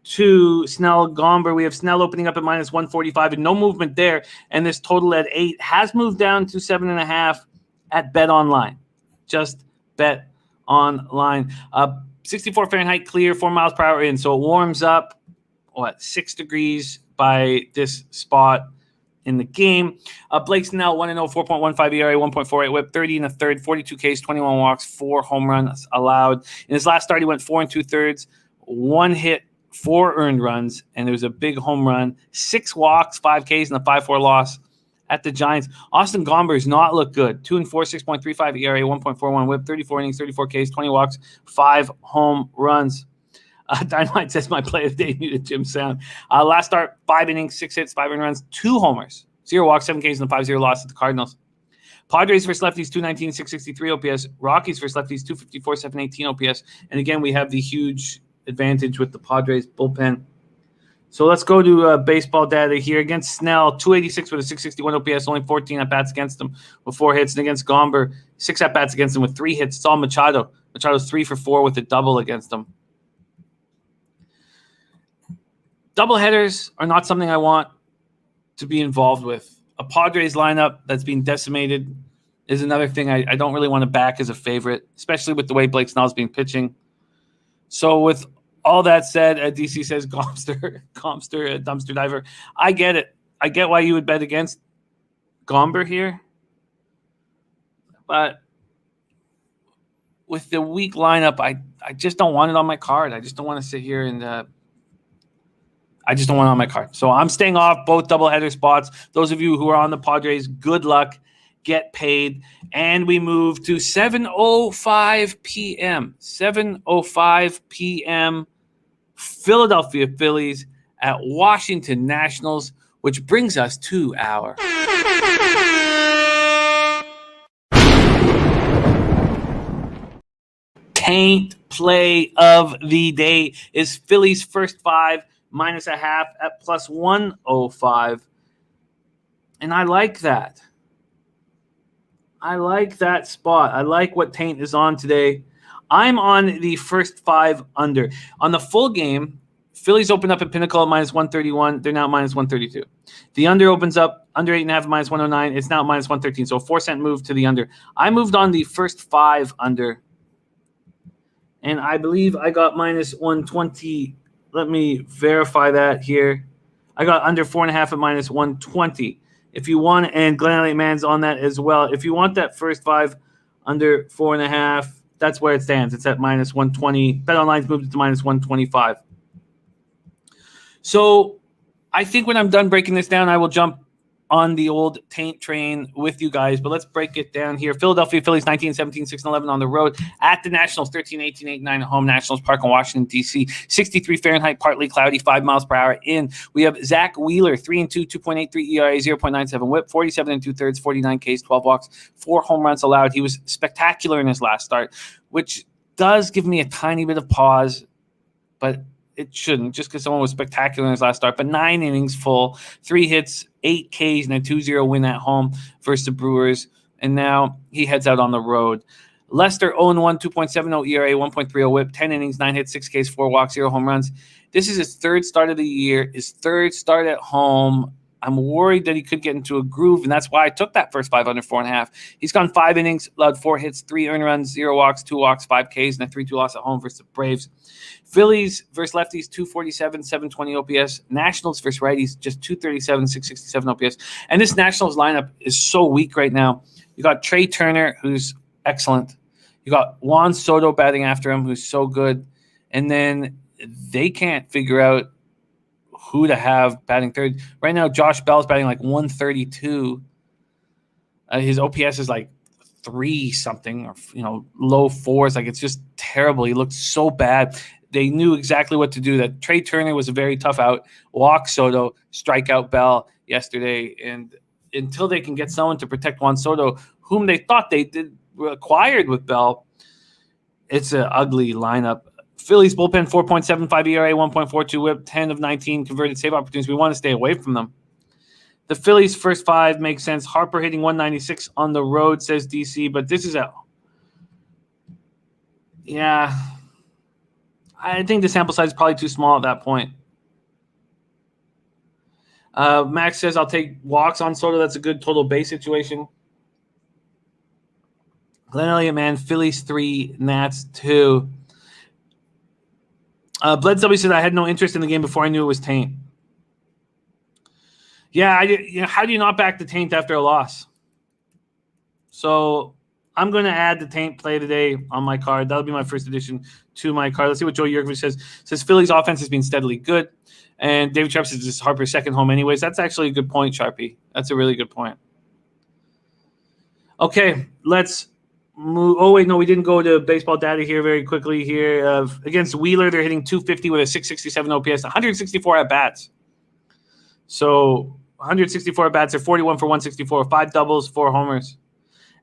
Speaker 1: 2, Snell Gomber, we have Snell opening up at minus 145 and no movement there. And this total at 8 has moved down to 7.5 at Bet Online. Just Bet Online. 64 Fahrenheit clear, 4 miles per hour in. So it warms up, 6 degrees by this spot in the game. Blake Snell, 1-0, 4.15 ERA, 1.48 WHIP, 30 1/3, 42 Ks, 21 walks, 4 home runs allowed. In his last start, he went 4 2/3, 1 hit, 4 earned runs, and there was a big home run, 6 walks, 5 Ks, and a 5-4 loss at the Giants. Austin Gomber has not looked good. 2-4, 6.35 ERA, 1.41 WHIP, 34 innings, 34 Ks, 20 walks, 5 home runs. Dynamite says my play of the day needed Jim Sound. Last start, 5 innings, 6 hits, 5 earned runs, 2 homers, 0 walks, 7 Ks, and a 5-0 loss to the Cardinals. Padres versus lefties, 219, 663 OPS. Rockies versus lefties, 254, 718 OPS. And again, we have the huge advantage with the Padres bullpen. So let's go to baseball data here. Against Snell, 286 with a 661 OPS, only 14 at-bats against him with 4 hits. And against Gomber, 6 at-bats against him with 3 hits. It's all Machado. Machado's 3 for 4 with a double against him. Doubleheaders are not something I want to be involved with. A Padres lineup that's being decimated is another thing I don't really want to back as a favorite, especially with the way Blake Snell's been pitching. So with all that said, DC says Gomster, dumpster diver. I get it. I get why you would bet against Gomber here. But with the weak lineup, I just don't want it on my card. I just don't want to sit here and I just don't want it on my card. So I'm staying off both doubleheader spots. Those of you who are on the Padres, good luck. Get paid. And we move to 7:05 p.m. 7:05 p.m. Philadelphia Phillies at Washington Nationals, which brings us to our taint play of the day. Is Phillies first 5 minus a half at plus 105. And I like that. I like that spot. I like what Taint is on today. I'm on the first 5 under. On the full game, Phillies opened up at Pinnacle at minus 131. They're now at minus 132. The under opens up under 8.5 minus 109. It's now minus 113. So a 4-cent move to the under. I moved on the first 5 under. And I believe I got minus 120. Let me verify that here. I got under 4.5 at minus 120. If you want, and Glenn Elliott Man's on that as well. If you want that first 5 under 4.5, that's where it stands. It's at minus 120. BetOnline's moved it to minus 125. So I think when I'm done breaking this down, I will jump on the old Taint train with you guys. But let's break it down here. Philadelphia Phillies 19-17, 6-11 on the road. At the Nationals, 13-18, 8-9 at home. Nationals Park in Washington, D.C. 63 Fahrenheit, partly cloudy, 5 miles per hour in. We have Zach Wheeler, 3-2, 2.83 ERA, 0.97 whip, 47 2/3, 49 Ks, 12 walks, 4 home runs allowed. He was spectacular in his last start, which does give me a tiny bit of pause, but it shouldn't, just because someone was spectacular in his last start. But 9 innings full, 3 hits, 8 Ks, and a 2-0 win at home versus the Brewers. And now he heads out on the road. Lester 0-1, 2.70 ERA, 1.30 whip, 10 innings, 9 hits, 6 Ks, 4 walks, 0 home runs. This is his 3rd start of the year, his 3rd start at home. I'm worried that he could get into a groove, and that's why I took that first 5 under 4.5. He's gone 5 innings, allowed 4 hits, 3 earned runs, 0 walks, 2 walks, 5 Ks, and a 3-2 loss at home versus the Braves. Phillies versus lefties, 247, 720 OPS. Nationals versus righties, just 237, 667 OPS. And this Nationals lineup is so weak right now. You got Trey Turner, who's excellent. You got Juan Soto batting after him, who's so good. And then they can't figure out who to have batting third. Right now, Josh Bell's batting like 132. His OPS is like 3-something, or low 4s. Like, it's just terrible. He looked so bad. They knew exactly what to do. That Trey Turner was a very tough out. Walk Soto, strike out Bell yesterday. And until they can get someone to protect Juan Soto, whom they thought they acquired with Bell, it's an ugly lineup. Phillies bullpen, 4.75 ERA, 1.42 whip, 10 of 19 converted save opportunities. We want to stay away from them. The Phillies' first 5 makes sense. Harper hitting 196 on the road, says DC, but this is I think the sample size is probably too small at that point. Max says, I'll take walks on Soto. That's a good total base situation. Glenn Elliott, man, Phillies 3, Nats 2. Bledsoe said, I had no interest in the game before I knew it was Taint. Yeah, how do you not back the Taint after a loss? So I'm going to add the Taint play today on my card. That'll be my first addition to my card. Let's see what Joe Yurkovich says. Says Phillies offense has been steadily good. And David Sharp says this is Harper's second home anyways. That's actually a good point, Sharpie. That's a really good point. Okay, let's Oh, wait, no, we didn't go to baseball data here very quickly here. Against Wheeler, they're hitting 250 with a 667 OPS, 164 at-bats. So 164 at-bats, they're 41 for 164, 5 doubles, 4 homers.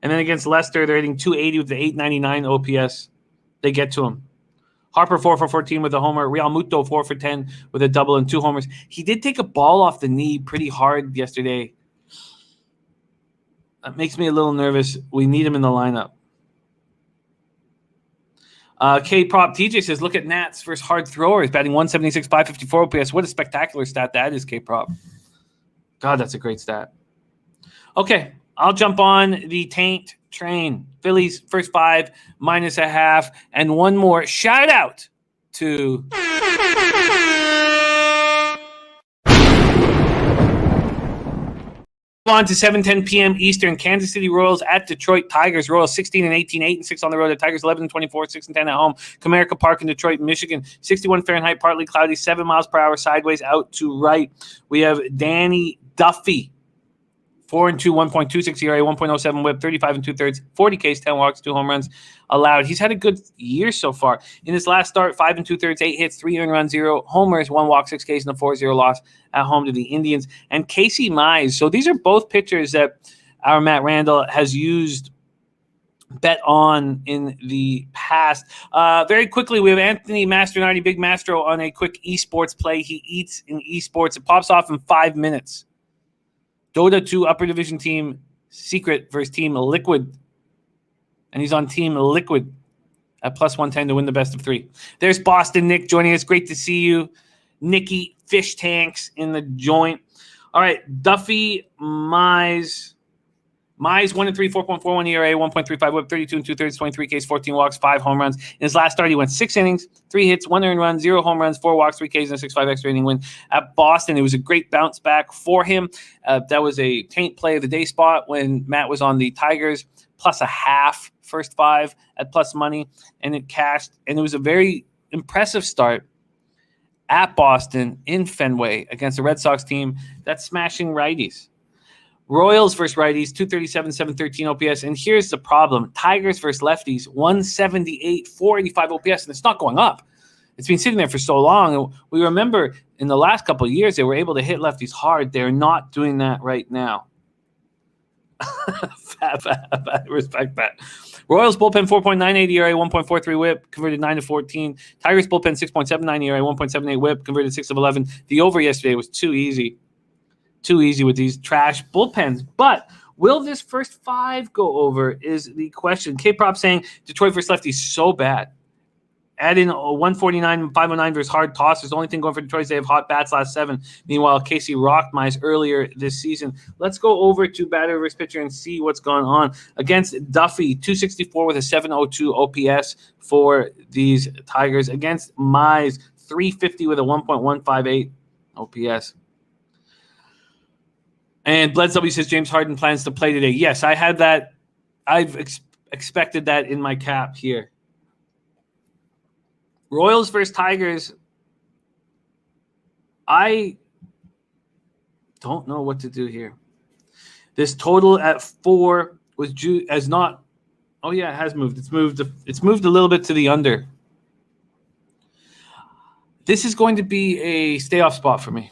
Speaker 1: And then against Leicester, they're hitting 280 with the 899 OPS. They get to him. Harper 4 for 14 with a homer. Real Muto 4 for 10 with a double and 2 homers. He did take a ball off the knee pretty hard yesterday. That makes me a little nervous. We need him in the lineup. K-Prop TJ says, look at Nats versus hard throwers, batting 176, 554 OPS. What a spectacular stat that is, K-Prop. God, that's a great stat. Okay, I'll jump on the taint train. Phillies first 5 -0.5, and one more shout out to on to 7:10 p.m. Eastern. Kansas City Royals at Detroit Tigers. Royals 16-18, 8-6 on the road. The Tigers 11-24, 6-10 at home. Comerica Park in Detroit, Michigan. 61 Fahrenheit, partly cloudy, 7 miles per hour sideways out to right. We have Danny Duffy. 4-2, 1.26 ERA, 1.07 WHIP, 35 2/3, 40 Ks, 10 walks, 2 home runs allowed. He's had a good year so far. In his last start, 5 2/3, 8 hits, 3 earned runs, 0 homers, 1 walk, 6 Ks, and a 4-0 loss at home to the Indians. And Casey Mize. So these are both pitchers that our Matt Randall has used bet on in the past. Very quickly, we have Anthony Mastronardi, Big Mastro, on a quick esports play. He eats in esports. It pops off in 5 minutes. Dota 2 upper division team Secret versus Team Liquid. And he's on Team Liquid at +110 to win the best of 3. There's Boston Nick joining us. Great to see you. Nikki Fish Tanks in the joint. All right, Duffy Mize. Mize 1-3, 4.41 ERA, 1.35 WHIP, 32 2/3, 23 Ks, 14 walks, 5 home runs. In his last start, he went 6 innings, 3 hits, 1 earned run, 0 home runs, 4 walks, 3 Ks, and a 6.5 extra inning win at Boston. It was a great bounce back for him. That was a taint play of the day spot when Matt was on the Tigers, +0.5 first 5 at plus money, and it cashed. And it was a very impressive start at Boston in Fenway against the Red Sox team that's smashing righties. Royals versus righties, 237, 713 OPS. And here's the problem. Tigers versus lefties, 178, 485 OPS. And it's not going up. It's been sitting there for so long. And we remember in the last couple of years, they were able to hit lefties hard. They're not doing that right now. I respect that. Royals bullpen 4.98 ERA, 1.43 WHIP, converted 9 to 14. Tigers bullpen 6.79 ERA, 1.78 WHIP, converted 6 of 11. The over yesterday was too easy. Too easy with these trash bullpens. But will this first 5 go over is the question. K-Prop saying Detroit versus lefties so bad. Add in 149, 509 versus hard tossers. The only thing going for Detroit is they have hot bats last 7. Meanwhile, Casey rocked Mize earlier this season. Let's go over to batter versus pitcher and see what's going on. Against Duffy, 264 with a 702 OPS for these Tigers. Against Mize, 350 with a 1.158 OPS. And Bleds W says James Harden plans to play today. Yes, I had that. I've expected that in my cap here. Royals versus Tigers. I don't know what to do here. This total at 4 was as not. Oh yeah, it has moved. It's moved a little bit to the under. This is going to be a stay off spot for me.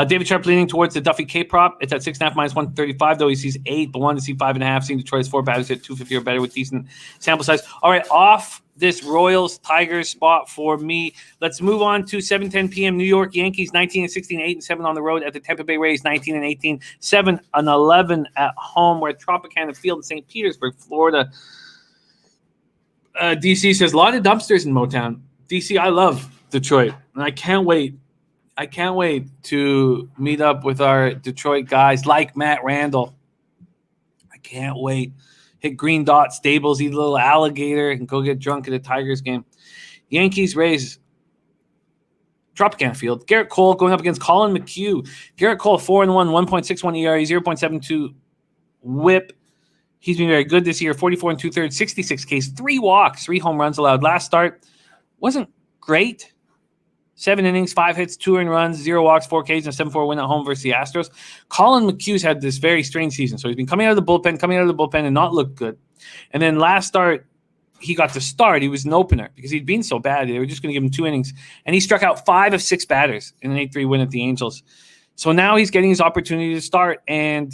Speaker 1: David Sharp leaning towards the Duffy K prop. It's at 6.5 -135, though he sees 8, but wanted to see 5.5. Seeing Detroit's 4 batters at 250 or better with decent sample size. All right, off this Royals Tigers spot for me. Let's move on to 7:10 p.m. New York Yankees 19-16, 8-7 on the road at the Tampa Bay Rays 19-18, 7-11 at home. We're at Tropicana Field in St. Petersburg, Florida. DC says a lot of dumpsters in Motown. DC, I love Detroit, and I can't wait. I can't wait to meet up with our Detroit guys like Matt Randall. I can't wait. Hit Green Dot Stables, eat a little alligator, and go get drunk at a Tigers game. Yankees, Rays, Tropicana Field. Garrett Cole going up against Colin McHugh. Garrett Cole, 4-1, 1.61 ERA, 0.72 WHIP. He's been very good this year, 44 2/3, 66 Ks, 3 walks, 3 home runs allowed. Last start wasn't great. 7 innings, 5 hits, 2 earned runs, 0 walks, 4 Ks, and a 7-4 win at home versus the Astros. Colin McHugh's had this very strange season. So he's been coming out of the bullpen and not looked good. And then last start, he got to start. He was an opener because he'd been so bad. They were just going to give him 2 innings. And he struck out 5 of 6 batters in an 8-3 win at the Angels. So now he's getting his opportunity to start. And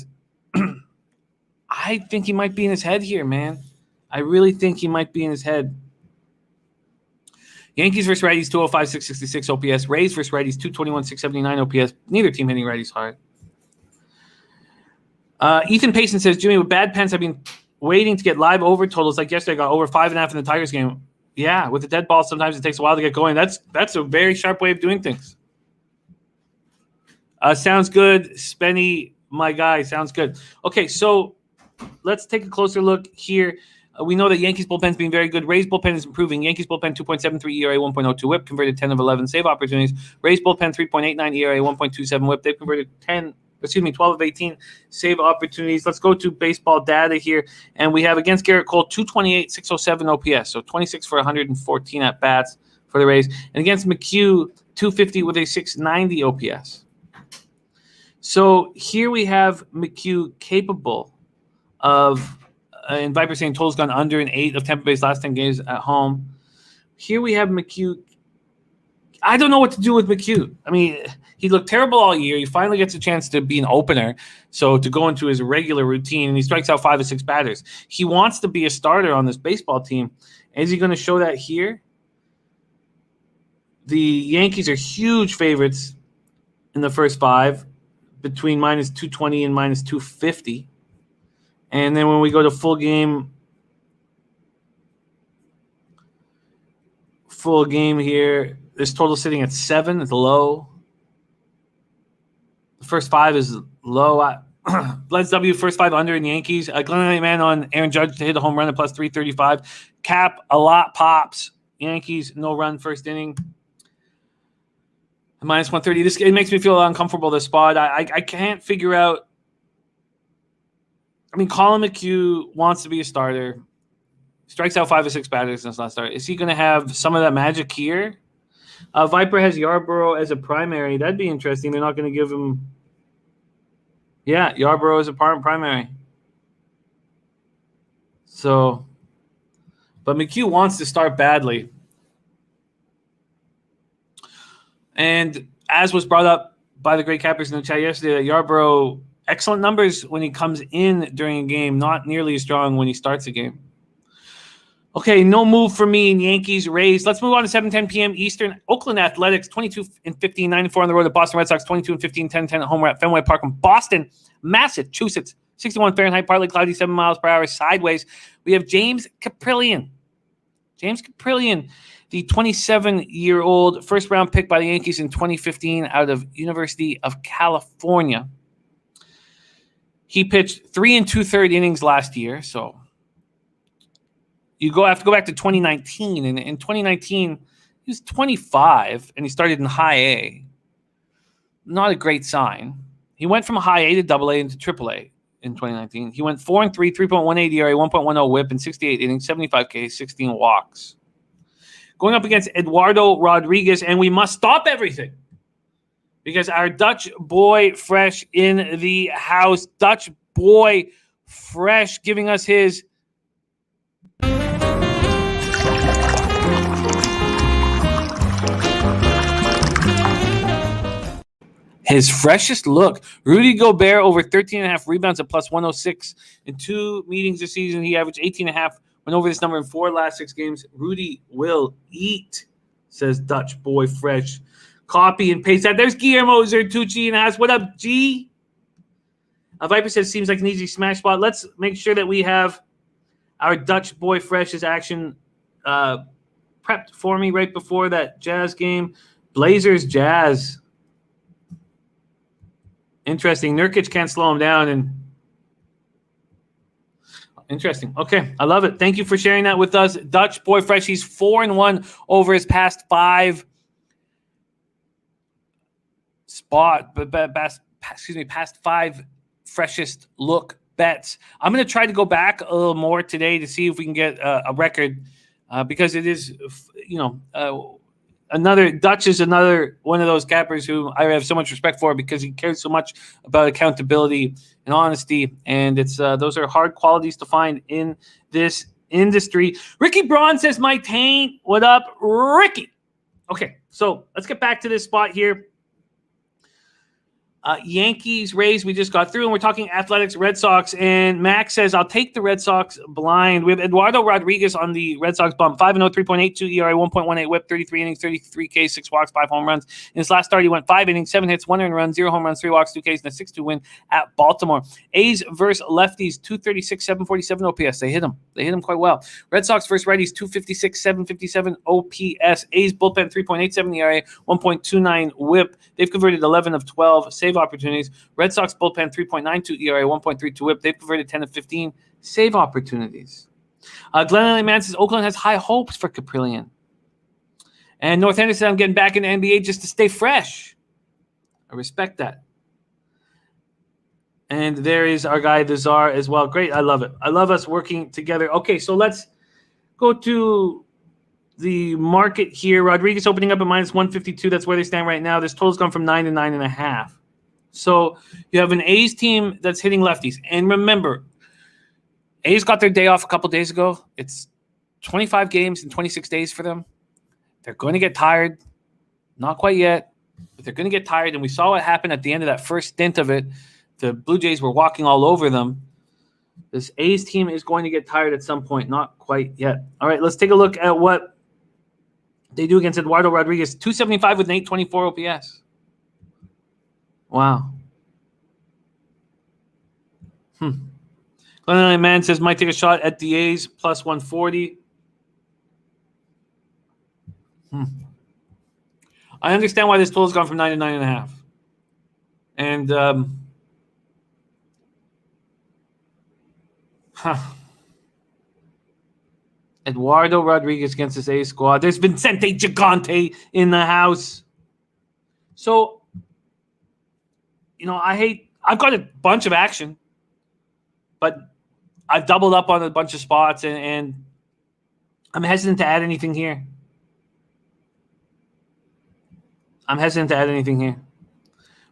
Speaker 1: I think he might be in his head here, man. I really think he might be in his head. Yankees versus righties, 205, 666 OPS. Rays versus righties, 221, 679 OPS. Neither team hitting righties hard. Ethan Payson says, Jimmy, with bad pens, I've been waiting to get live over totals. Like yesterday, I got over 5.5 in the Tigers game. Yeah, with the dead ball, sometimes it takes a while to get going. That's a very sharp way of doing things. Sounds good. Spenny, my guy, sounds good. Okay, so let's take a closer look here. We know that Yankees bullpen's being very good. Rays bullpen is improving. Yankees bullpen 2.73 ERA, 1.02 whip, converted 10 of 11 save opportunities. Rays bullpen 3.89 ERA, 1.27 whip. They've converted 12 of 18 save opportunities. Let's go to baseball data here. And we have against Garrett Cole 228, 607 OPS. So 26 for 114 at bats for the Rays. And against McHugh, 250 with a 690 OPS. So here we have McHugh capable of and Viper saying total's gone under in 8 of Tampa Bay's last 10 games at home. Here we have McHugh. I don't know what to do with McHugh. I mean, he looked terrible all year. He finally gets a chance to be an opener, so to go into his regular routine, and he strikes out 5 of 6 batters. He wants to be a starter on this baseball team. Is he going to show that here? The Yankees are huge favorites in the first 5, between minus 220 and minus 250. And then when we go to full game here, this total sitting at 7. It's low. The first 5 is low. Bleds W, first 5 under in the Yankees. Glenn Man on Aaron Judge to hit a home run at plus 335. Cap, a lot pops. Yankees, no run first inning. Minus 130. It makes me feel uncomfortable, this spot. I can't figure out. I mean, Colin McHugh wants to be a starter. Strikes out 5 of 6 batters since last start. Is he going to have some of that magic here? Viper has Yarborough as a primary. That'd be interesting. They're not going to give him. Yeah, Yarborough is a primary. So, but McHugh wants to start badly. And as was brought up by the great cappers in the chat yesterday, Yarborough, excellent numbers when he comes in during a game, not nearly as strong when he starts a game. Okay, no move for me in Yankees, Rays. Let's move on to 7:10 p.m. Eastern. Oakland Athletics, 22-15, 94 on the road. The Boston Red Sox, 22-15, 10-10 at home. We're at Fenway Park in Boston, Massachusetts. 61 Fahrenheit, partly cloudy, 7 miles per hour, sideways. We have James Caprillion. James Caprillion, the 27-year-old first-round pick by the Yankees in 2015 out of University of California. He pitched 3 2/3 innings last year, so you have to go back to 2019. And in 2019, he was 25, and he started in high A. Not a great sign. He went from high A to double A into triple A in 2019. He went 4-3, 3.18 ERA, 1.10 whip in 68 innings, 75 Ks, 16 walks. Going up against Eduardo Rodriguez, and we must stop everything because our Dutch boy Fresh in the house. Dutch boy Fresh giving us his freshest look. Rudy Gobert over 13.5 rebounds at plus 106 in 2 meetings this season. He averaged 18.5. Went over this number in 4 last 6 games. Rudy will eat, says Dutch boy Fresh. Copy and paste that. There's Guillermo Zertucci and asks, what up, G? Viper says, seems like an easy smash spot. Let's make sure that we have our Dutch boy Fresh's action prepped for me right before that Jazz game. Blazers, Jazz. Interesting. Nurkic can't slow him down. And interesting. Okay. I love it. Thank you for sharing that with us. Dutch boy Fresh. He's 4-1 over his past 5 past 5 freshest look bets. I'm going to try to go back a little more today to see if we can get a record because it is, Dutch is another one of those cappers who I have so much respect for because he cares so much about accountability and honesty, and it's those are hard qualities to find in this industry. Ricky Braun says, "My taint, what up, Ricky?" Okay, so let's get back to this spot here. Yankees, Rays, we just got through, and we're talking Athletics, Red Sox. And Max says, I'll take the Red Sox blind. We have Eduardo Rodriguez on the Red Sox bump. 5-0, 3.82 ERA, 1.18 whip, 33 innings, 33 Ks, 6 walks, 5 home runs. In his last start, he went 5 innings, 7 hits, 1 earned run, 0 home runs, 3 walks, 2 Ks, and a 6-2 win at Baltimore. A's versus lefties, 236, 747 OPS. They hit him quite well. Red Sox versus righties, 256, 757 OPS. A's bullpen, 3.87 ERA, 1.29 whip. They've converted 11 of 12 save opportunities. Red Sox bullpen, 3.92 ERA, 1.32 whip. They've converted 10 of 15 save opportunities. Glenn Man says Oakland has high hopes for Caprillion. And North Henderson, I'm getting back in the NBA just to stay fresh. I respect that. And there is our guy, the Czar, as well. Great. I love it. I love us working together. Okay, so let's go to the market here. Rodriguez opening up at minus 152. That's where they stand right now. This total's gone from 9 to 9.5. So you have an A's team that's hitting lefties. And remember, A's got their day off a couple days ago. It's 25 games in 26 days for them. They're going to get tired. Not quite yet, but they're going to get tired. And we saw what happened at the end of that first stint of it. The Blue Jays were walking all over them. This A's team is going to get tired at some point. Not quite yet. All right, let's take a look at what they do against Eduardo Rodriguez. 275 with an 824 OPS. Wow. Glenn Man says, might take a shot at the A's plus 140. I understand why this total's gone from 9 to 9.5. And, Eduardo Rodriguez against this A's squad. There's Vicente Gigante in the house. So, I've got a bunch of action, but I've doubled up on a bunch of spots, and I'm hesitant to add anything here.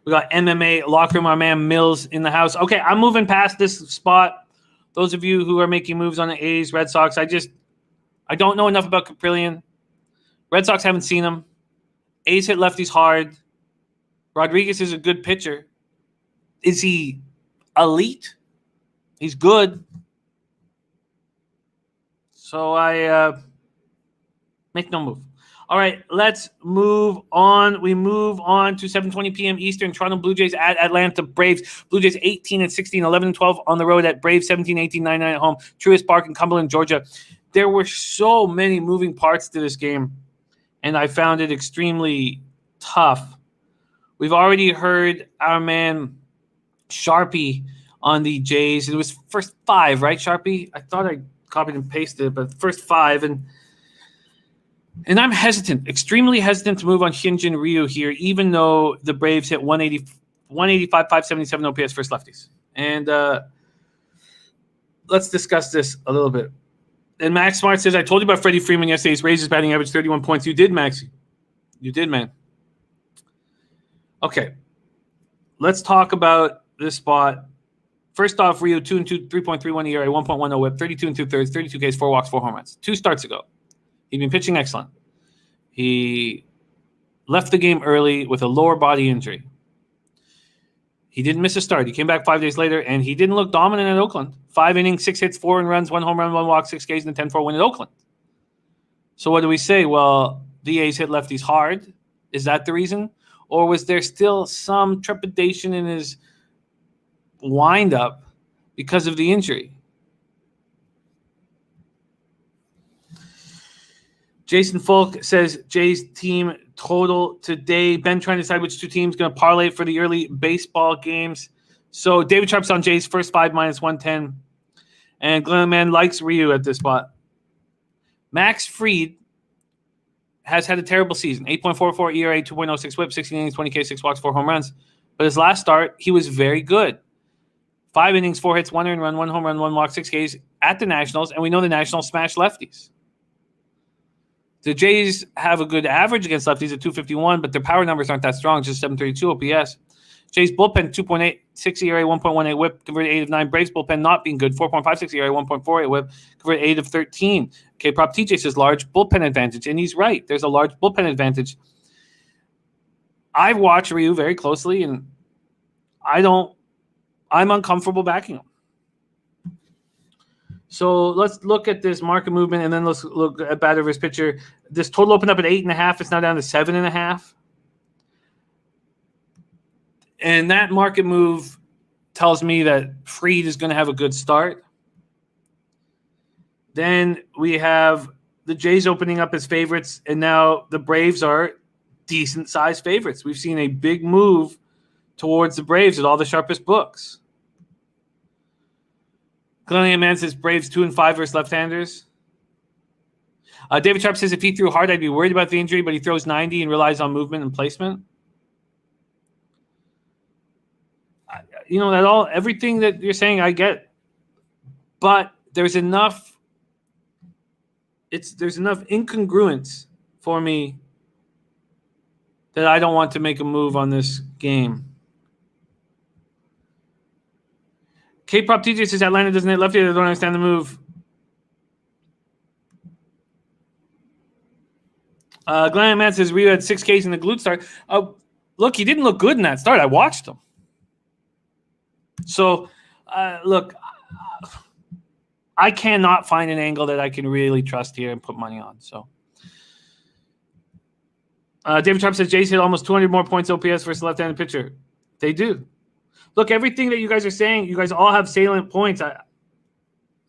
Speaker 1: We got MMA locker room, our man Mills in the house. Okay, I'm moving past this spot. Those of you who are making moves on the A's, Red Sox, I don't know enough about Caprillion. Red Sox haven't seen him. A's hit lefties hard. Rodriguez is a good pitcher. Is he elite? He's good. So I make no move. All right, let's move on. We move on to 7:20 p.m. Eastern. Toronto Blue Jays at Atlanta Braves. Blue Jays 18-16, 11-12 on the road at Braves 17-18, 9-9 at home. Truist Park in Cumberland, Georgia. There were so many moving parts to this game, and I found it extremely tough. We've already heard our man Sharpie on the Jays. It was first 5, right, Sharpie? I thought I copied and pasted it, but first 5. And I'm hesitant, extremely hesitant to move on Hyunjin Ryu here, even though the Braves hit 185, 577 OPS versus lefties. And let's discuss this a little bit. And Max Smart says, I told you about Freddie Freeman yesterday. He's raised his batting average 31 points. You did, Max. You did, man. Okay. Let's talk about this spot. First off, Ryu, 2-2, 3.31 ERA, 1.10 whip, 32 2/3, 32 Ks, 4 walks, 4 home runs. 2 starts ago. He'd been pitching excellent. He left the game early with a lower body injury. He didn't miss a start. He came back 5 days later, and he didn't look dominant at Oakland. 5 innings, 6 hits, 4 runs, 1 home run, 1 walk, 6 Ks, and a 10-4 win at Oakland. So what do we say? Well, the A's hit lefties hard. Is that the reason? Or was there still some trepidation in his windup because of the injury? Jason Folk says Jays team total today. Ben trying to decide which 2 teams going to parlay for the early baseball games. So David Sharp's on Jays first 5 minus 110. And Glenn Man likes Ryu at this spot. Max Fried has had a terrible season. 8.44 ERA, 2.06 whip, 16 innings, 20 K, 6 walks, 4 home runs. But his last start, he was very good. 5 innings, 4 hits, 1 earned run, 1 home run, 1 walk, 6 Ks at the Nationals. And we know the Nationals smash lefties. The Jays have a good average against lefties at 251, but their power numbers aren't that strong, just 732 OPS. Jays bullpen 2.86 ERA, 1.18 whip, converted 8 of 9. Braves bullpen not being good, 4.56 ERA, 1.48 whip, converted 8 of 13. K-Prop TJ says large bullpen advantage, and he's right. There's a large bullpen advantage. I've watched Ryu very closely, and I'm uncomfortable backing him. So let's look at this market movement, and then let's look at batter versus pitcher. This total opened up at 8.5. It's now down to 7.5. And that market move tells me that Fried is going to have a good start. Then we have the Jays opening up as favorites, and now the Braves are decent-sized favorites. We've seen a big move towards the Braves with all the sharpest books. Glenn Man says Braves 2-5 versus left-handers. David Sharp says if he threw hard, I'd be worried about the injury, but he throws 90 and relies on movement and placement. Everything that you're saying, I get, but there's enough incongruence for me that I don't want to make a move on this game. K-Prop TJ says Atlanta doesn't hit lefty. I don't understand the move. Glenn Matt says Ryu had 6 Ks in the glute start. Look, he didn't look good in that start. I watched him. So, look, I cannot find an angle that I can really trust here and put money on. So, David Sharp says Jays hit almost 200 more points OPS versus left-handed pitcher. They do. Look, everything that you guys are saying, you guys all have salient points.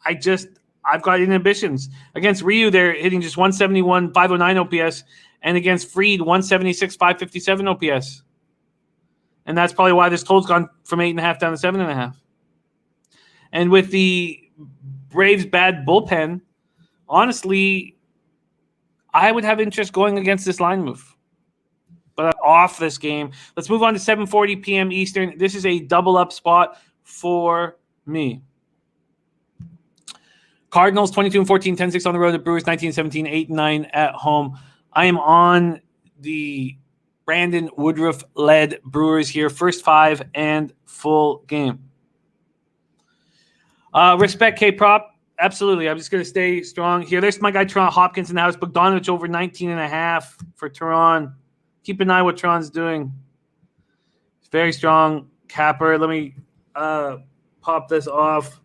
Speaker 1: I've got inhibitions. Against Ryu, they're hitting just 171, 509 OPS, and against Fried, 176, 557 OPS. And that's probably why this total's gone from 8.5 down to 7.5. And with the Braves' bad bullpen, honestly, I would have interest going against this line move. But I'm off this game. Let's move on to 7:40 p.m. Eastern. This is a double-up spot for me. Cardinals 22-14, 10-6 on the road. The Brewers 19-17, 8-9 at home. I am on the Brandon Woodruff-led Brewers here. First 5 and full game. Respect K-Prop. Absolutely. I'm just going to stay strong here. There's my guy, Teron Hopkins in the house. Bogdanovich over 19.5 for Teron. Keep an eye what Tron's doing. It's very strong capper. Let me pop this off.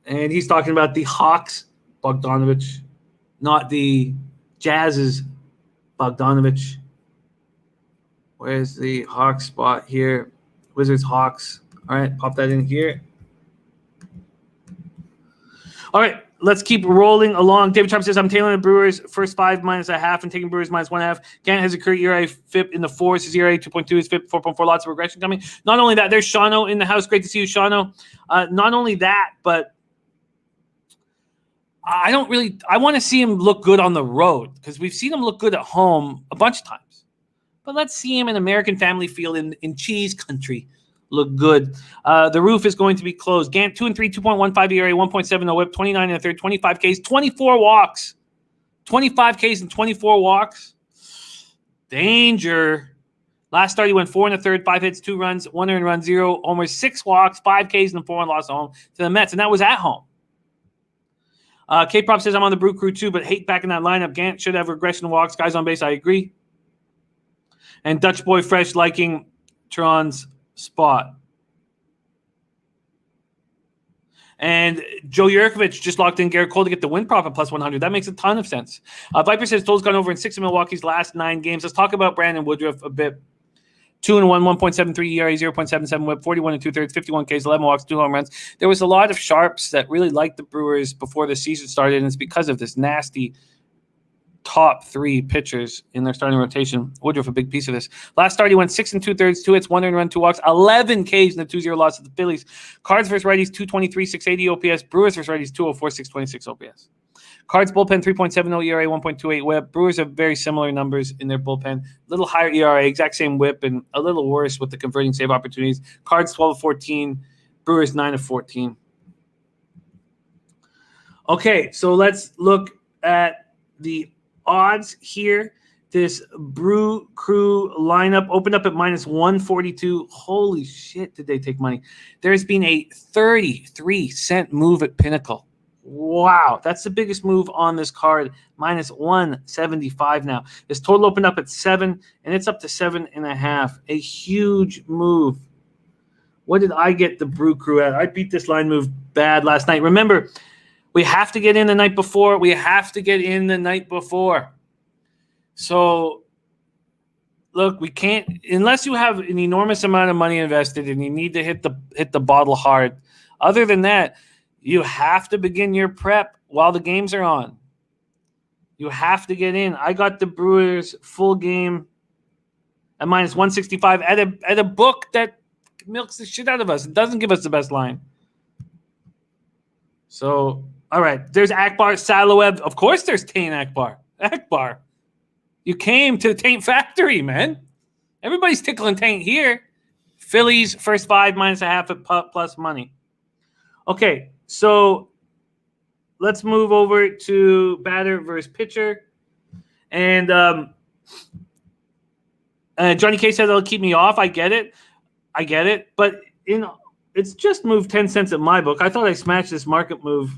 Speaker 1: And he's talking about the Hawks, Bogdanovich, not the Jazz's Bogdanovich. Where's the Hawks spot here? Wizards, Hawks. All right, pop that in here. All right, let's keep rolling along. David Trump says, I'm tailing the Brewers first 5 -0.5 and taking Brewers -1.5. Gant has a career ERA FIP in the 4s. His ERA 2.2, his FIP 4.4. Lots of regression coming. Not only that, there's Shano in the house. Great to see you, Shano. Not only that, but I want to see him look good on the road because we've seen him look good at home a bunch of times. But let's see him in American Family Field in Cheese Country look good. The roof is going to be closed. Gant 2-3, 2.15 ERA, 1.70 whip, 29 and a third, 25 Ks, 24 walks. 25 Ks and 24 walks. Danger. Last start, he went 4 and a third, 5 hits, 2 runs, 1 earned run, 0, almost 6 walks, 5 Ks and 4 and loss at home to the Mets, and that was at home. K-Prop says I'm on the Brew Crew too, but hate back in that lineup. Gant should have regression walks. Guys on base, I agree. And Dutch Boy Fresh liking Tron's spot. And Joe Yurkovich just locked in Garrett Cole to get the win prop at +100. That makes a ton of sense. Viper says Toll's gone over in 6 of Milwaukee's last 9 games. Let's talk about Brandon Woodruff a bit. 2-1, 1.73 ERA, 0.77 whip, 41 and 2/3, 51 Ks, 11 walks, 2 home runs. There was a lot of sharps that really liked the Brewers before the season started, and it's because of this nasty top 3 pitchers in their starting rotation. Woodruff, a big piece of this. Last start, he went 6 and 2/3, 2 hits, 1 earned run, 2 walks, 11 Ks in the 2-0 loss to the Phillies. Cards versus righties, 223, 680 OPS. Brewers versus righties, 204, 626 OPS. Cards bullpen 3.70 ERA, 1.28 whip. Brewers have very similar numbers in their bullpen. A little higher ERA, exact same whip, and a little worse with the converting save opportunities. Cards 12 of 14, Brewers 9 of 14. Okay, so let's look at the odds here. This Brew Crew lineup opened up at minus 142. Holy shit, did they take money? There's been a 33-cent move at Pinnacle. Wow, that's the biggest move on this card. Minus 175 now. This total opened up at 7, and it's up to 7.5. A huge move. What did I get the Brew Crew at? I beat this line move bad last night. Remember, we have to get in the night before. So, look, we can't unless you have an enormous amount of money invested and you need to hit the bottle hard. Other than that, you have to begin your prep while the games are on. You have to get in. I got the Brewers full game at minus 165 at a book that milks the shit out of us. It doesn't give us the best line. So, all right. There's Akbar Saloev. Of course there's Taint Akbar. Akbar. You came to the Taint Factory, man. Everybody's tickling Taint here. Phillies, first 5, minus a half at plus money. Okay, so let's move over to batter versus pitcher. And Johnny K said it'll keep me off. I get it. But it's just moved 10 cents at my book. I thought I smashed this market move.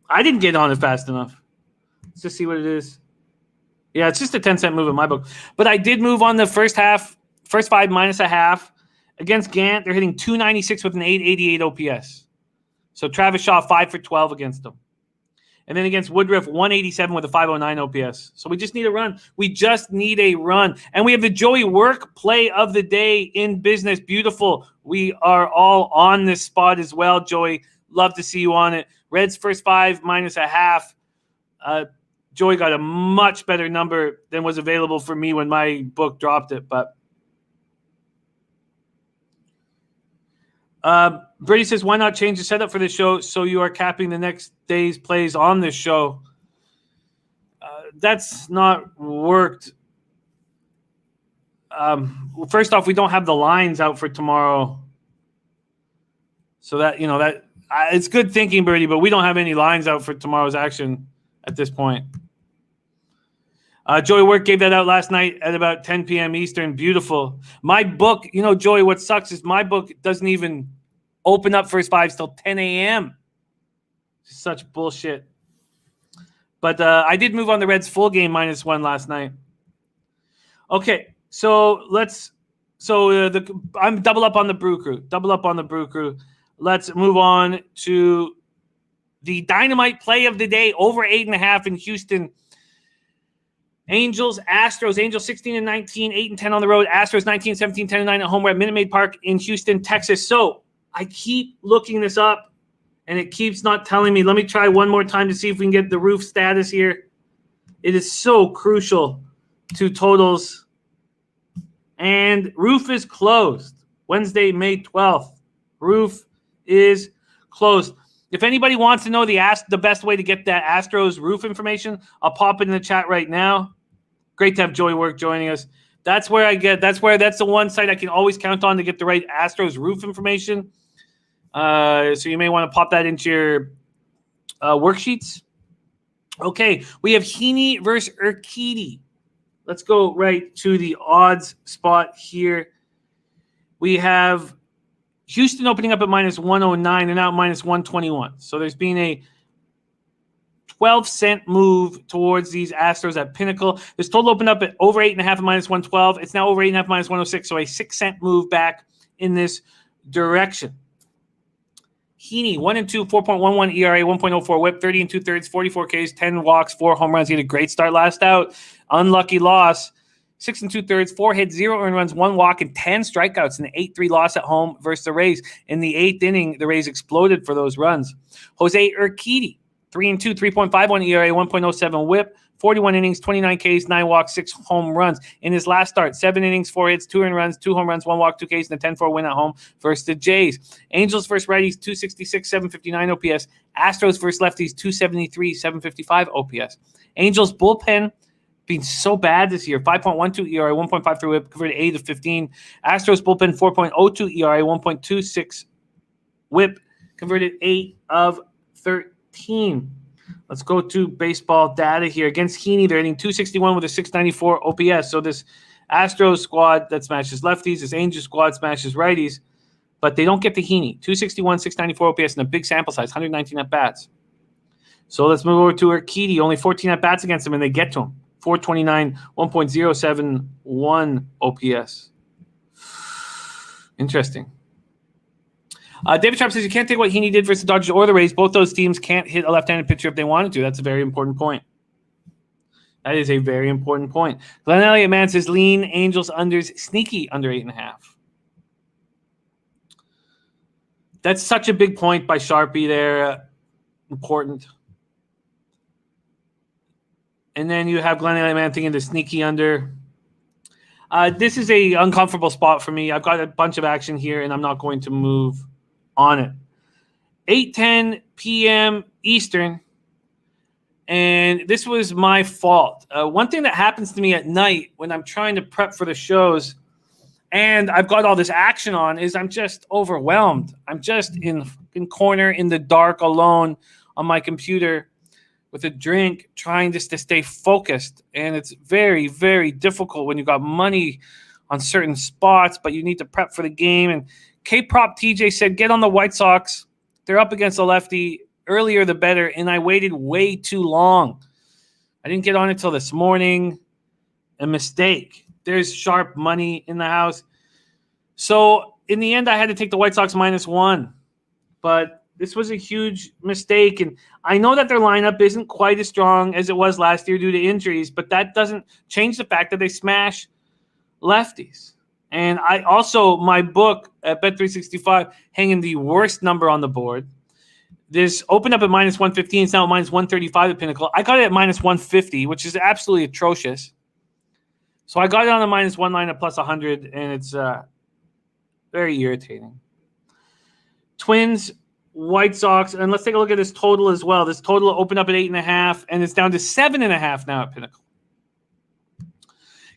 Speaker 1: I didn't get on it fast enough. Let's just see what it is. Yeah, it's just a 10-cent move in my book. But I did move on the first 5 minus a half. Against Gant, they're hitting 296 with an 888 OPS. So Travis Shaw, 5 for 12 against them. And then against Woodruff, 187 with a 509 OPS. So we just need a run. And we have the Joey Work play of the day in business. Beautiful. We are all on this spot as well, Joey. Love to see you on it. Reds first 5 minus a half. Joey got a much better number than was available for me when my book dropped it. But Brady says, why not change the setup for the show so you are capping the next day's plays on this show? That's not worked. First off, we don't have the lines out for tomorrow. So that, it's good thinking, Brady, but we don't have any lines out for tomorrow's action at this point. Joey Work gave that out last night at about 10 p.m. Eastern. Beautiful. My book, Joey, what sucks is my book doesn't even open up first 5 till 10 a.m. Such bullshit. But I did move on the Reds full game minus 1 last night. Okay, so I'm double up on the Brew Crew. Let's move on to the dynamite play of the day, over 8.5 in Houston. Angels, 16-19, 8-10 on the road. Astros, 19-17, 10-9 at home. We're at Minute Maid Park in Houston, Texas. So I keep looking this up, and it keeps not telling me. Let me try one more time to see if we can get the roof status here. It is so crucial to totals. And roof is closed. Wednesday, May 12th. Roof is closed. If anybody wants to know the best way to get that Astros roof information, I'll pop it in the chat right now. Great to have Joey Work joining us. That's the one site I can always count on to get the right Astros roof information. So you may want to pop that into your worksheets. Okay, we have Heaney versus Urquidy. Let's go right to the odds spot here. We have Houston opening up at minus 109 and now minus 121. So there's been a 12-cent move towards these Astros at Pinnacle. This total opened up at over 8.5 at minus 112. It's now over 8.5 minus 106. So a 6-cent move back in this direction. Heaney, 1-2, 4.11 ERA, 1.04 whip, 30 2/3, 44 Ks, 10 walks, 4 home runs. He had a great start last out. Unlucky loss. 6 2/3, 4 hits, 0 earned runs, 1 walk, and 10 strikeouts in the 8-3 loss at home versus the Rays. In the 8th inning, the Rays exploded for those runs. Jose Urquidy, 3-2, 3.51 ERA, 1.07 whip, 41 innings, 29 Ks, 9 walks, 6 home runs. In his last start, 7 innings, 4 hits, 2 earned runs, 2 home runs, 1 walk, 2 Ks, and a 10-4 win at home versus the Jays. Angels versus righties, 266, 759 OPS. Astros versus lefties, 273, 755 OPS. Angels bullpen been so bad this year. 5.12 ERA, 1.53 whip, converted 8 of 15. Astros bullpen, 4.02 ERA, 1.26 whip, converted 8 of 13. Let's go to baseball data here. Against Heaney, they're hitting 261 with a 694 OPS. So this Astros squad that smashes lefties, this Angels squad smashes righties, but they don't get to Heaney. 261, 694 OPS in a big sample size, 119 at-bats. So let's move over to Urquidy. Only 14 at-bats against him, and they get to him. 429, 1.071 OPS. Interesting. David Sharp says you can't take what Heaney did versus the Dodgers or the Rays. Both those teams can't hit a left-handed pitcher if they wanted to. That's a very important point. That is a very important point. Glenn Elliott Man says lean Angels unders, sneaky under 8.5. That's such a big point by Sharpie there. Important. And then you have Glenn Elliott Man thinking the sneaky under. This is a uncomfortable spot for me. I've got a bunch of action here, and I'm not going to move on it. 8:10 p.m. Eastern. And this was my fault. One thing that happens to me at night when I'm trying to prep for the shows and I've got all this action on is I'm just overwhelmed. I'm just in corner in the dark alone on my computer with a drink trying just to stay focused. And it's very, very difficult when you got money on certain spots, but you need to prep for the game. And K-Prop TJ said, get on the White Sox. They're up against a lefty. Earlier the better, and I waited way too long. I didn't get on it till this morning. A mistake. There's sharp money in the house. So in the end, I had to take the White Sox -1. But this was a huge mistake. And I know that their lineup isn't quite as strong as it was last year due to injuries, but that doesn't change the fact that they smash lefties. And I also, my book at Bet365, hanging the worst number on the board. This opened up at -115. It's now at -135 at Pinnacle. I got it at -150, which is absolutely atrocious. So I got it on the -1 line at +100, and it's very irritating. Twins, White Sox, and let's take a look at this total as well. This total opened up at 8.5, and it's down to 7.5 now at Pinnacle.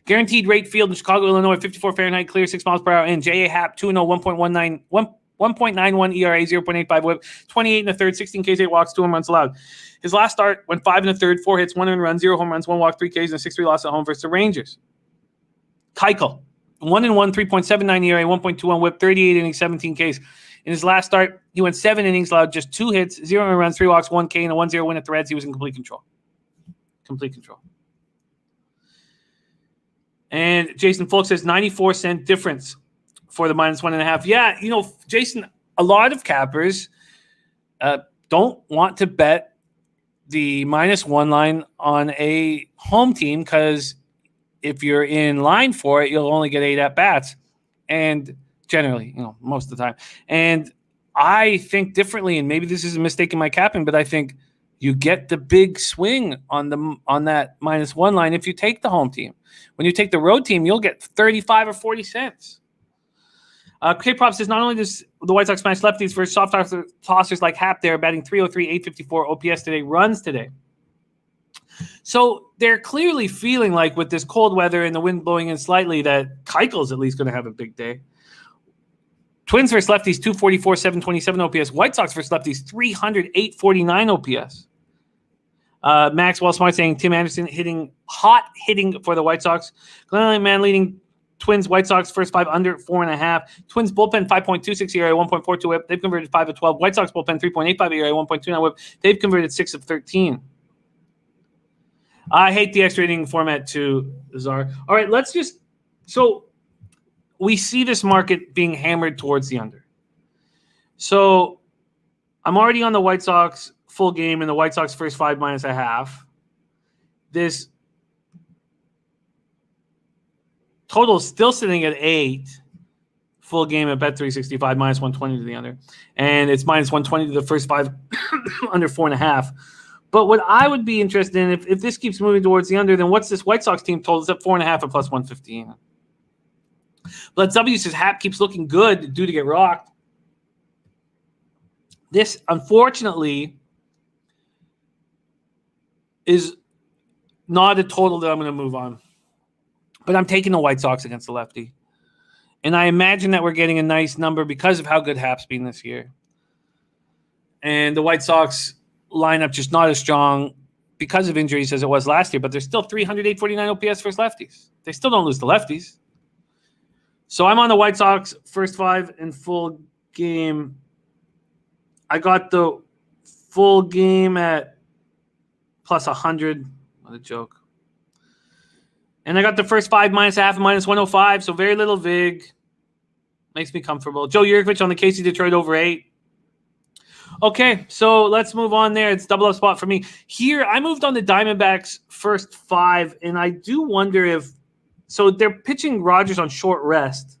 Speaker 1: Guaranteed rate field in Chicago, Illinois, 54 Fahrenheit, clear, 6 miles per hour, and J.A. Happ, 2-0, 1.91 ERA, 0.85 whip, 28 in the third, 16 Ks, 8 walks, 2 home runs allowed. His last start went 5 in the third, 4 hits, 1 run, 0 home runs, 1 walk, 3 Ks, and a 6-3 loss at home versus the Rangers. Keuchel, 1-1, 3.79 ERA, 1.21 whip, 38 innings, 17 Ks. In his last start, he went 7 innings, allowed just 2 hits, 0 runs, 3 walks, 1 K, and a 1-0 win at the Reds. He was in complete control. Complete control. And Jason Folk says 94-cent difference for the -1.5. Yeah, you know, Jason, a lot of cappers don't want to bet the -1 line on a home team because if you're in line for it, you'll only get 8 at-bats. And generally, you know, most of the time. And I think differently, and maybe this is a mistake in my capping, but I think you get the big swing on that -1 line if you take the home team. When you take the road team, you'll get 35 or 40 cents. K-Prop says not only does the White Sox smash lefties for soft tossers like Happ, they're batting 303, 854 OPS today, runs today. So they're clearly feeling like with this cold weather and the wind blowing in slightly that Keuchel's at least going to have a big day. Twins versus lefties, 244, 727 OPS. White Sox versus lefties, 300, 849 OPS. Maxwell Smart saying Tim Anderson hitting for the White Sox. Glenn Man leading Twins, White Sox first 5 under 4.5. Twins bullpen 5.26 ERA, 1.42 whip. They've converted 5 of 12. White Sox bullpen 3.85 ERA, 1.29 whip. They've converted 6 of 13. I hate the X rating format too, Czar. All right, so we see this market being hammered towards the under. So I'm already on the White Sox full game and the White Sox first 5 -0.5. This total is still sitting at 8. Full game at Bet365, -120 to the under. And it's -120 to the first 5 under 4.5. But what I would be interested in, if this keeps moving towards the under, then what's this White Sox team total? It's at 4.5 at +115. But W says Happ keeps looking good due to get rocked. This, unfortunately, is not a total that I'm going to move on. But I'm taking the White Sox against the lefty. And I imagine that we're getting a nice number because of how good Happ's been this year. And the White Sox lineup just not as strong because of injuries as it was last year, but they're still 300-849 OPS versus lefties. They still don't lose to lefties. So I'm on the White Sox first 5 in full game. I got the full game at plus 100. What a joke. And I got the first 5 minus half, minus 105, so very little vig. Makes me comfortable. Joe Yurkovich on the KC Detroit over 8. Okay, so let's move on there. It's double up spot for me. Here, I moved on the Diamondbacks first 5, and I do wonder if – so they're pitching Rogers on short rest.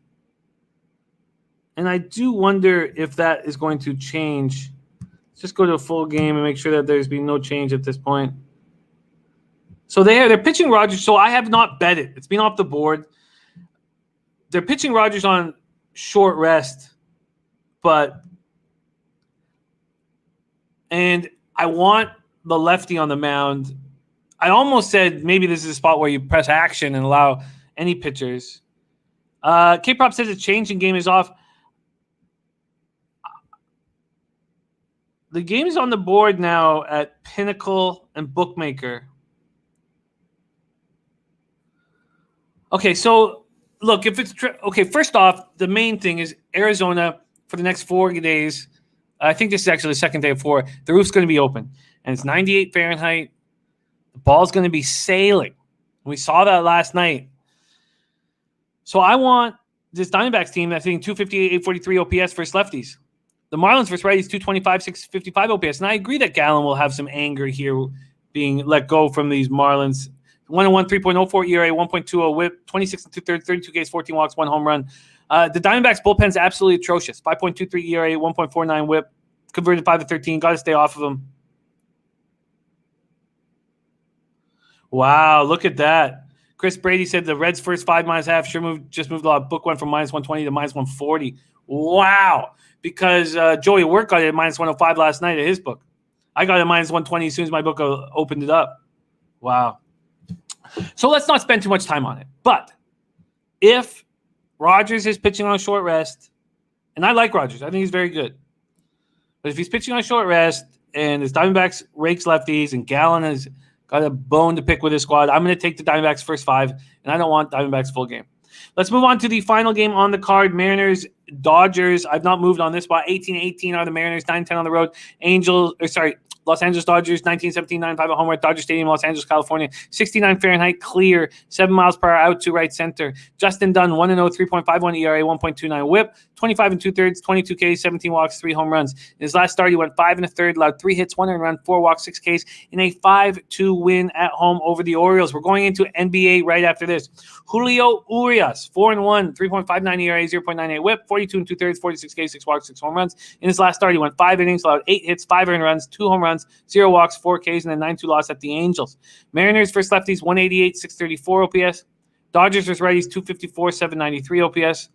Speaker 1: And I do wonder if that is going to change. Let's just go to a full game and make sure that there's been no change at this point. So they're pitching Rogers. So I have not bet it. It's been off the board. They're pitching Rogers on short rest, and I want the lefty on the mound. I almost said maybe this is a spot where you press action and allow any pitchers. K-Prop says the changing game is off. The game is on the board now at Pinnacle and Bookmaker. Okay, so look, if it's okay, first off, the main thing is Arizona for the next 4 days. I think this is actually the second day of 4. The roof's going to be open, and it's 98 Fahrenheit. The ball's going to be sailing. We saw that last night. So I want this Diamondbacks team that's hitting 258, 843 OPS versus lefties. The Marlins versus righties, 225, 655 OPS. And I agree that Gallen will have some anger here being let go from these Marlins. 1-1, 3.04 ERA, 1.20 whip, 26 and 2/3, 32 Ks, 14 walks, 1 home run. The Diamondbacks bullpen is absolutely atrocious. 5.23 ERA, 1.49 whip, converted 5 to 13. Got to stay off of them. Wow, look at that. Chris Brady said the Reds' first 5 minus half just moved a lot. Book went from minus 120 to minus 140. Wow. Because Joey Work got it at minus 105 last night at his book. I got it at minus 120 as soon as my book opened it up. Wow. So let's not spend too much time on it. But if Rogers is pitching on a short rest, and I like Rogers. I think he's very good. But if he's pitching on a short rest and his Diamondbacks rakes lefties and Gallen has got a bone to pick with his squad, I'm going to take the Diamondbacks first 5, and I don't want Diamondbacks full game. Let's move on to the final game on the card, Mariners-Dodgers. I've not moved on this spot. 18-18 are the Mariners, 9-10 on the road. Los Angeles Dodgers, 19-17, 9-5 at home at Dodger Stadium, Los Angeles, California. 69 Fahrenheit, clear, 7 miles per hour out to right center. Justin Dunn, 1-0, 3.51 ERA, 1.29 whip, 25 and 2/3, 22 Ks, 17 walks, 3 home runs. In his last start, he went 5 1/3, allowed 3 hits, 1 run, 4 walks, 6 Ks in a 5-2 win at home over the Orioles. We're going into NBA right after this. Julio Urias, 4-1, 3.59 ERA, 0.98 whip, 42 and 2/3, 46 Ks, 6 walks, 6 home runs. In his last start, he went 5 innings, allowed 8 hits, 5 earned runs, 2 home runs, 0 walks, 4 Ks, and a 9-2 loss at the Angels. Mariners versus lefties, 188, 634 OPS. Dodgers versus righties, 254, 793 OPS.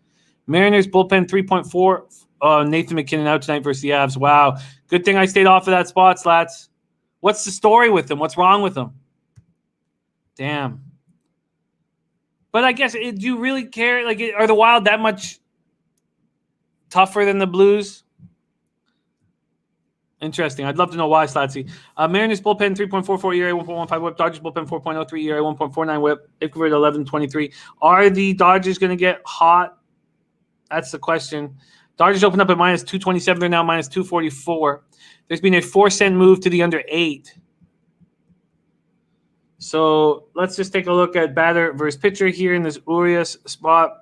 Speaker 1: Mariners bullpen, 3.4. Nathan McKinnon out tonight versus the Avs. Wow. Good thing I stayed off of that spot, Slats. What's the story with them? What's wrong with them? Damn. But I guess, do you really care? Like, are the Wild that much tougher than the Blues? Interesting. I'd love to know why, Slatsy. Mariners bullpen, 3.44 ERA, 1.15 whip. Dodgers bullpen, 4.03 ERA, 1.49 whip. They've converted 11-23. Are the Dodgers going to get hot? That's the question. Dodgers opened up at minus 227. They're now minus 244. There's been a 4-cent move to the under 8. So let's just take a look at batter versus pitcher here in this Urias spot.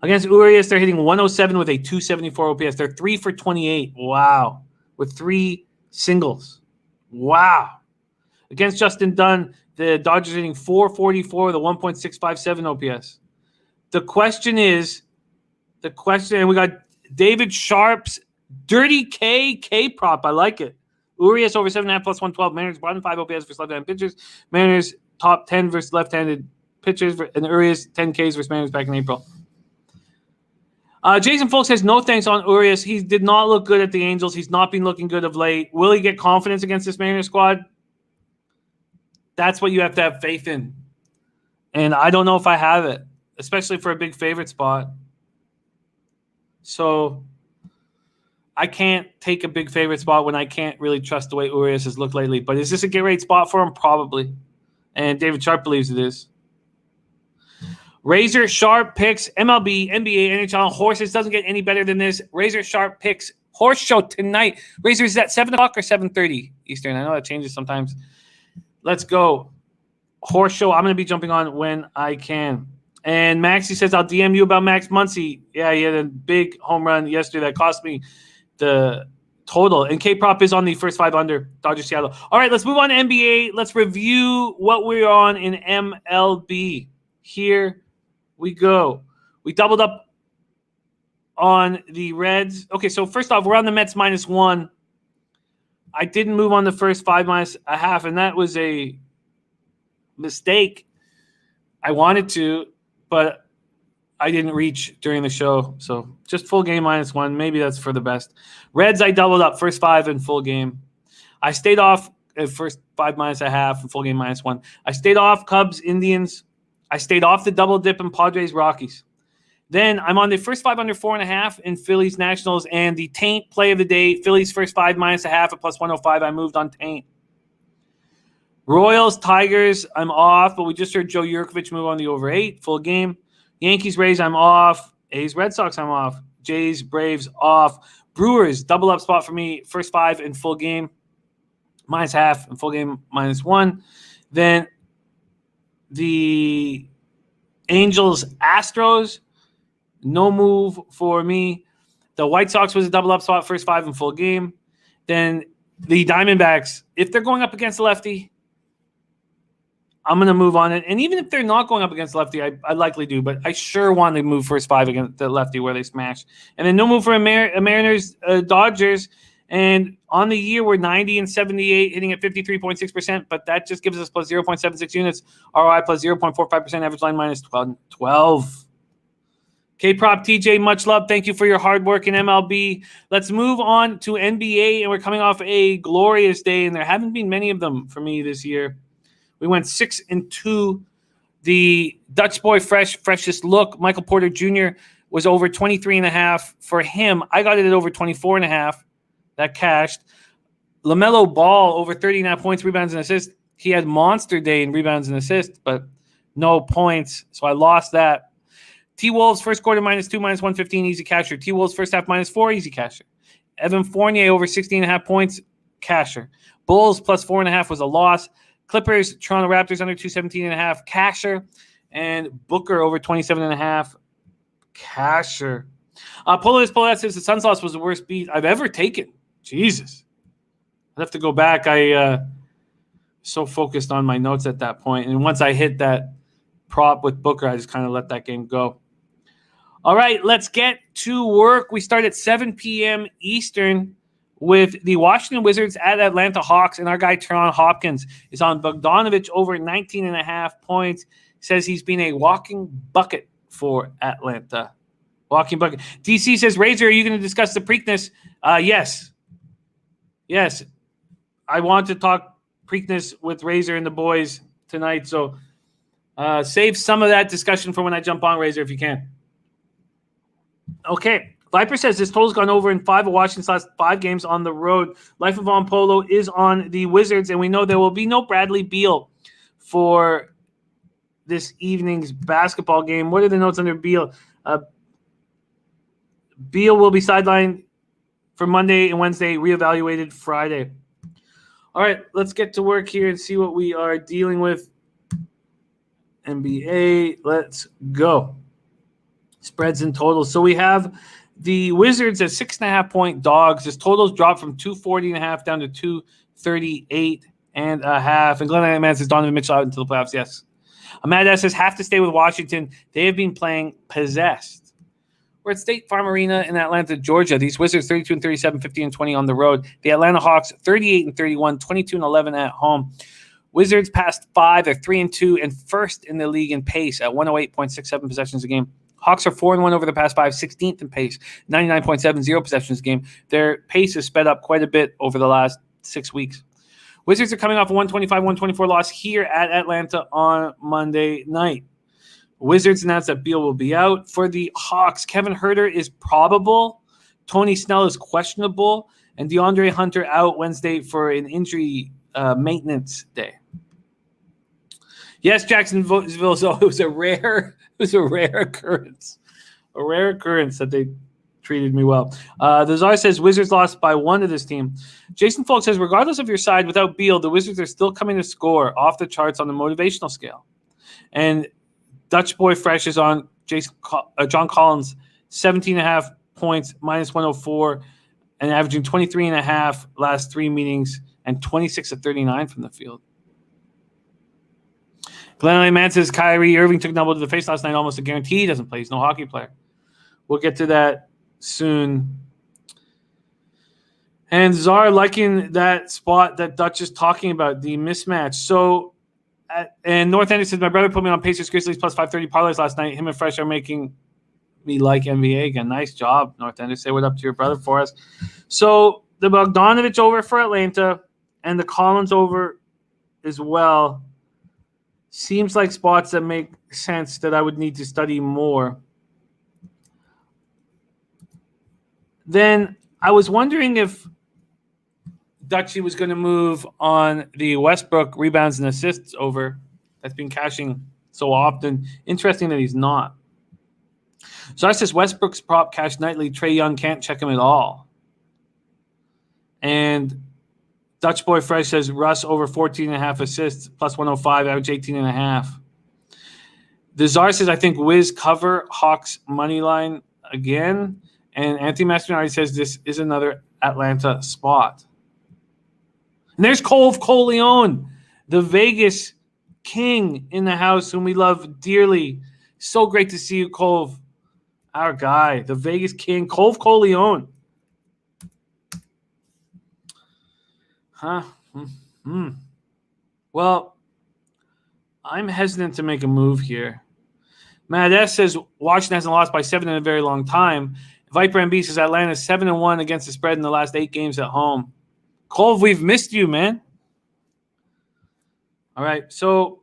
Speaker 1: Against Urias, they're hitting 107 with a 274 OPS. They're 3 for 28. Wow. With 3 singles. Wow. Against Justin Dunn, the Dodgers are hitting 444 with a 1.657 OPS. The question, and we got David Sharp's Dirty K prop. I like it. Urias over 7.5 plus 112. Mariners bottom 5 OPS versus left-handed pitchers. Mariners top 10 versus left-handed pitchers. And Urias 10 Ks versus Mariners back in April. Jason Folks says no thanks on Urias. He did not look good at the Angels. He's not been looking good of late. Will he get confidence against this Mariners squad? That's what you have to have faith in. And I don't know if I have it, especially for a big favorite spot. So I can't take a big favorite spot when I can't really trust the way Urias has looked lately. But is this a get-right spot for him? Probably. And David Sharp believes it is. Razor Sharp picks MLB, NBA, NHL, horses. Doesn't get any better than this. Razor Sharp picks horse show tonight. Razor, is that 7 o'clock or 7:30 Eastern? I know that changes sometimes. Let's go. Horse show. I'm going to be jumping on when I can. And Maxie says, I'll DM you about Max Muncy. Yeah, he had a big home run yesterday that cost me the total. And K-Prop is on the first 5 under Dodgers Seattle. All right, let's move on to NBA. Let's review what we're on in MLB. Here we go. We doubled up on the Reds. Okay, so first off, we're on the Mets -1. I didn't move on the first 5 -1/2, and that was a mistake. I wanted to, but I didn't reach during the show. So just full game -1. Maybe that's for the best. Reds, I doubled up first 5 and full game. I stayed off at first 5 -1/2 and full game -1. I stayed off Cubs, Indians. I stayed off the double dip in Padres, Rockies. Then I'm on the first 5 under 4.5 in Phillies, Nationals, and the Taint play of the day. Phillies first 5 -1/2 at +105. I moved on Taint. Royals, Tigers, I'm off, but we just heard Joe Yurkovich move on the over 8, full game. Yankees, Rays, I'm off. A's, Red Sox, I'm off. Jays, Braves, off. Brewers, double up spot for me, first 5 and full game, -1/2 and full game -1. Then the Angels, Astros, no move for me. The White Sox was a double up spot, first 5 and full game. Then the Diamondbacks, if they're going up against the lefty, I'm going to move on it. And even if they're not going up against the lefty, I likely do, but I sure want to move first 5 against the lefty where they smash. And then no move for Mariners, Dodgers. And on the year, we're 90 and 78, hitting at 53.6%, but that just gives us plus 0.76 units, ROI plus 0.45%, average line minus 12. K-Prop TJ, much love. Thank you for your hard work in MLB. Let's move on to NBA, and we're coming off a glorious day, and there haven't been many of them for me this year. We went 6-2. The Dutch boy freshest look, Michael Porter Jr. was over 23.5 for him. I got it at over 24.5. That cashed. LaMelo Ball over 39 points, rebounds, and assists. He had monster day in rebounds and assists, but no points, so I lost that. T-Wolves first quarter -2, -115, easy casher. T-Wolves first half -4, easy casher. Evan Fournier over 16.5 points, casher. Bulls plus 4.5 was a loss. Clippers, Toronto Raptors under 217.5, casher. And Booker over 27.5, casher. Polo says the Suns loss was the worst beat I've ever taken. Jesus. I'd have to go back. I so focused on my notes at that point. And once I hit that prop with Booker, I just kind of let that game go. All right, let's get to work. We start at 7 p.m. Eastern with the Washington Wizards at Atlanta Hawks, and our guy Teron Hopkins is on Bogdanovich over 19.5 points. Says he's been a walking bucket for Atlanta. Walking bucket. DC says, Razor, are you going to discuss the Preakness? Yes. Yes. I want to talk Preakness with Razor and the boys tonight, so save some of that discussion for when I jump on, Razor, if you can. Okay. Viper says this total's gone over in 5 of Washington's last 5 games on the road. Life of On Polo is on the Wizards, and we know there will be no Bradley Beal for this evening's basketball game. What are the notes under Beal? Beal will be sidelined for Monday and Wednesday, reevaluated Friday. All right, let's get to work here and see what we are dealing with. NBA, let's go. Spreads and totals. So we have the Wizards at 6.5-point dogs. This total's dropped from 240.5 down to 238.5. And Glenn Man says Donovan Mitchell out until the playoffs. Yes. Ahmad S says have to stay with Washington. They have been playing possessed. We're at State Farm Arena in Atlanta, Georgia. These Wizards 32-37, 15-20 on the road. The Atlanta Hawks 38-31, 22-11 at home. Wizards past 5. They're 3-2 and first in the league in pace at 108.67 possessions a game. Hawks are 4-1 over the past 5, 16th in pace, 99.70 possessions a game. Their pace has sped up quite a bit over the last 6 weeks. Wizards are coming off a 125-124 loss here at Atlanta on Monday night. Wizards announced that Beal will be out. For the Hawks, Kevin Huerter is probable, Tony Snell is questionable, and DeAndre Hunter out Wednesday for an injury maintenance day. Yes, Jacksonville. So it was a rare occurrence. A rare occurrence that they treated me well. The Czar says Wizards lost by 1 to this team. Jason Falk says, regardless of your side, without Beal, the Wizards are still coming to score off the charts on the motivational scale. And Dutch Boy Fresh is on John Collins, 17.5 points, minus 104, and averaging 23.5 last 3 meetings and 26 of 39 from the field. Glenn Man says Kyrie Irving took an elbow to the face last night, almost a guarantee he doesn't play. He's no hockey player. We'll get to that soon. And Czar liking that spot that Dutch is talking about, the mismatch. So, and North End says, my brother put me on Pacers Grizzlies plus 530 parlays last night. Him and Fresh are making me like NBA again. Nice job, North End. Say what up to your brother for us. So, the Bogdanovich over for Atlanta and the Collins over as well. Seems like spots that make sense that I would need to study more. Then I was wondering if Dutchie was going to move on the Westbrook rebounds and assists over. That's been cashing so often. Interesting that he's not. So I says Westbrook's prop cash nightly. Trae Young can't check him at all. And Dutch Boy Fresh says Russ over 14.5 assists, plus 105, average 18.5. The Czar says, I think Wiz cover Hawks money line again. And Anthony Mastinardi says this is another Atlanta spot. And there's Cole Leon, the Vegas king in the house, whom we love dearly. So great to see you, Cole. Our guy, the Vegas king, Cole Leon. Huh? Well, I'm hesitant to make a move here. Matt S says Washington hasn't lost by 7 in a very long time. Viper MB says Atlanta's 7-1 against the spread in the last 8 games at home. Cole, we've missed you, man. All right, so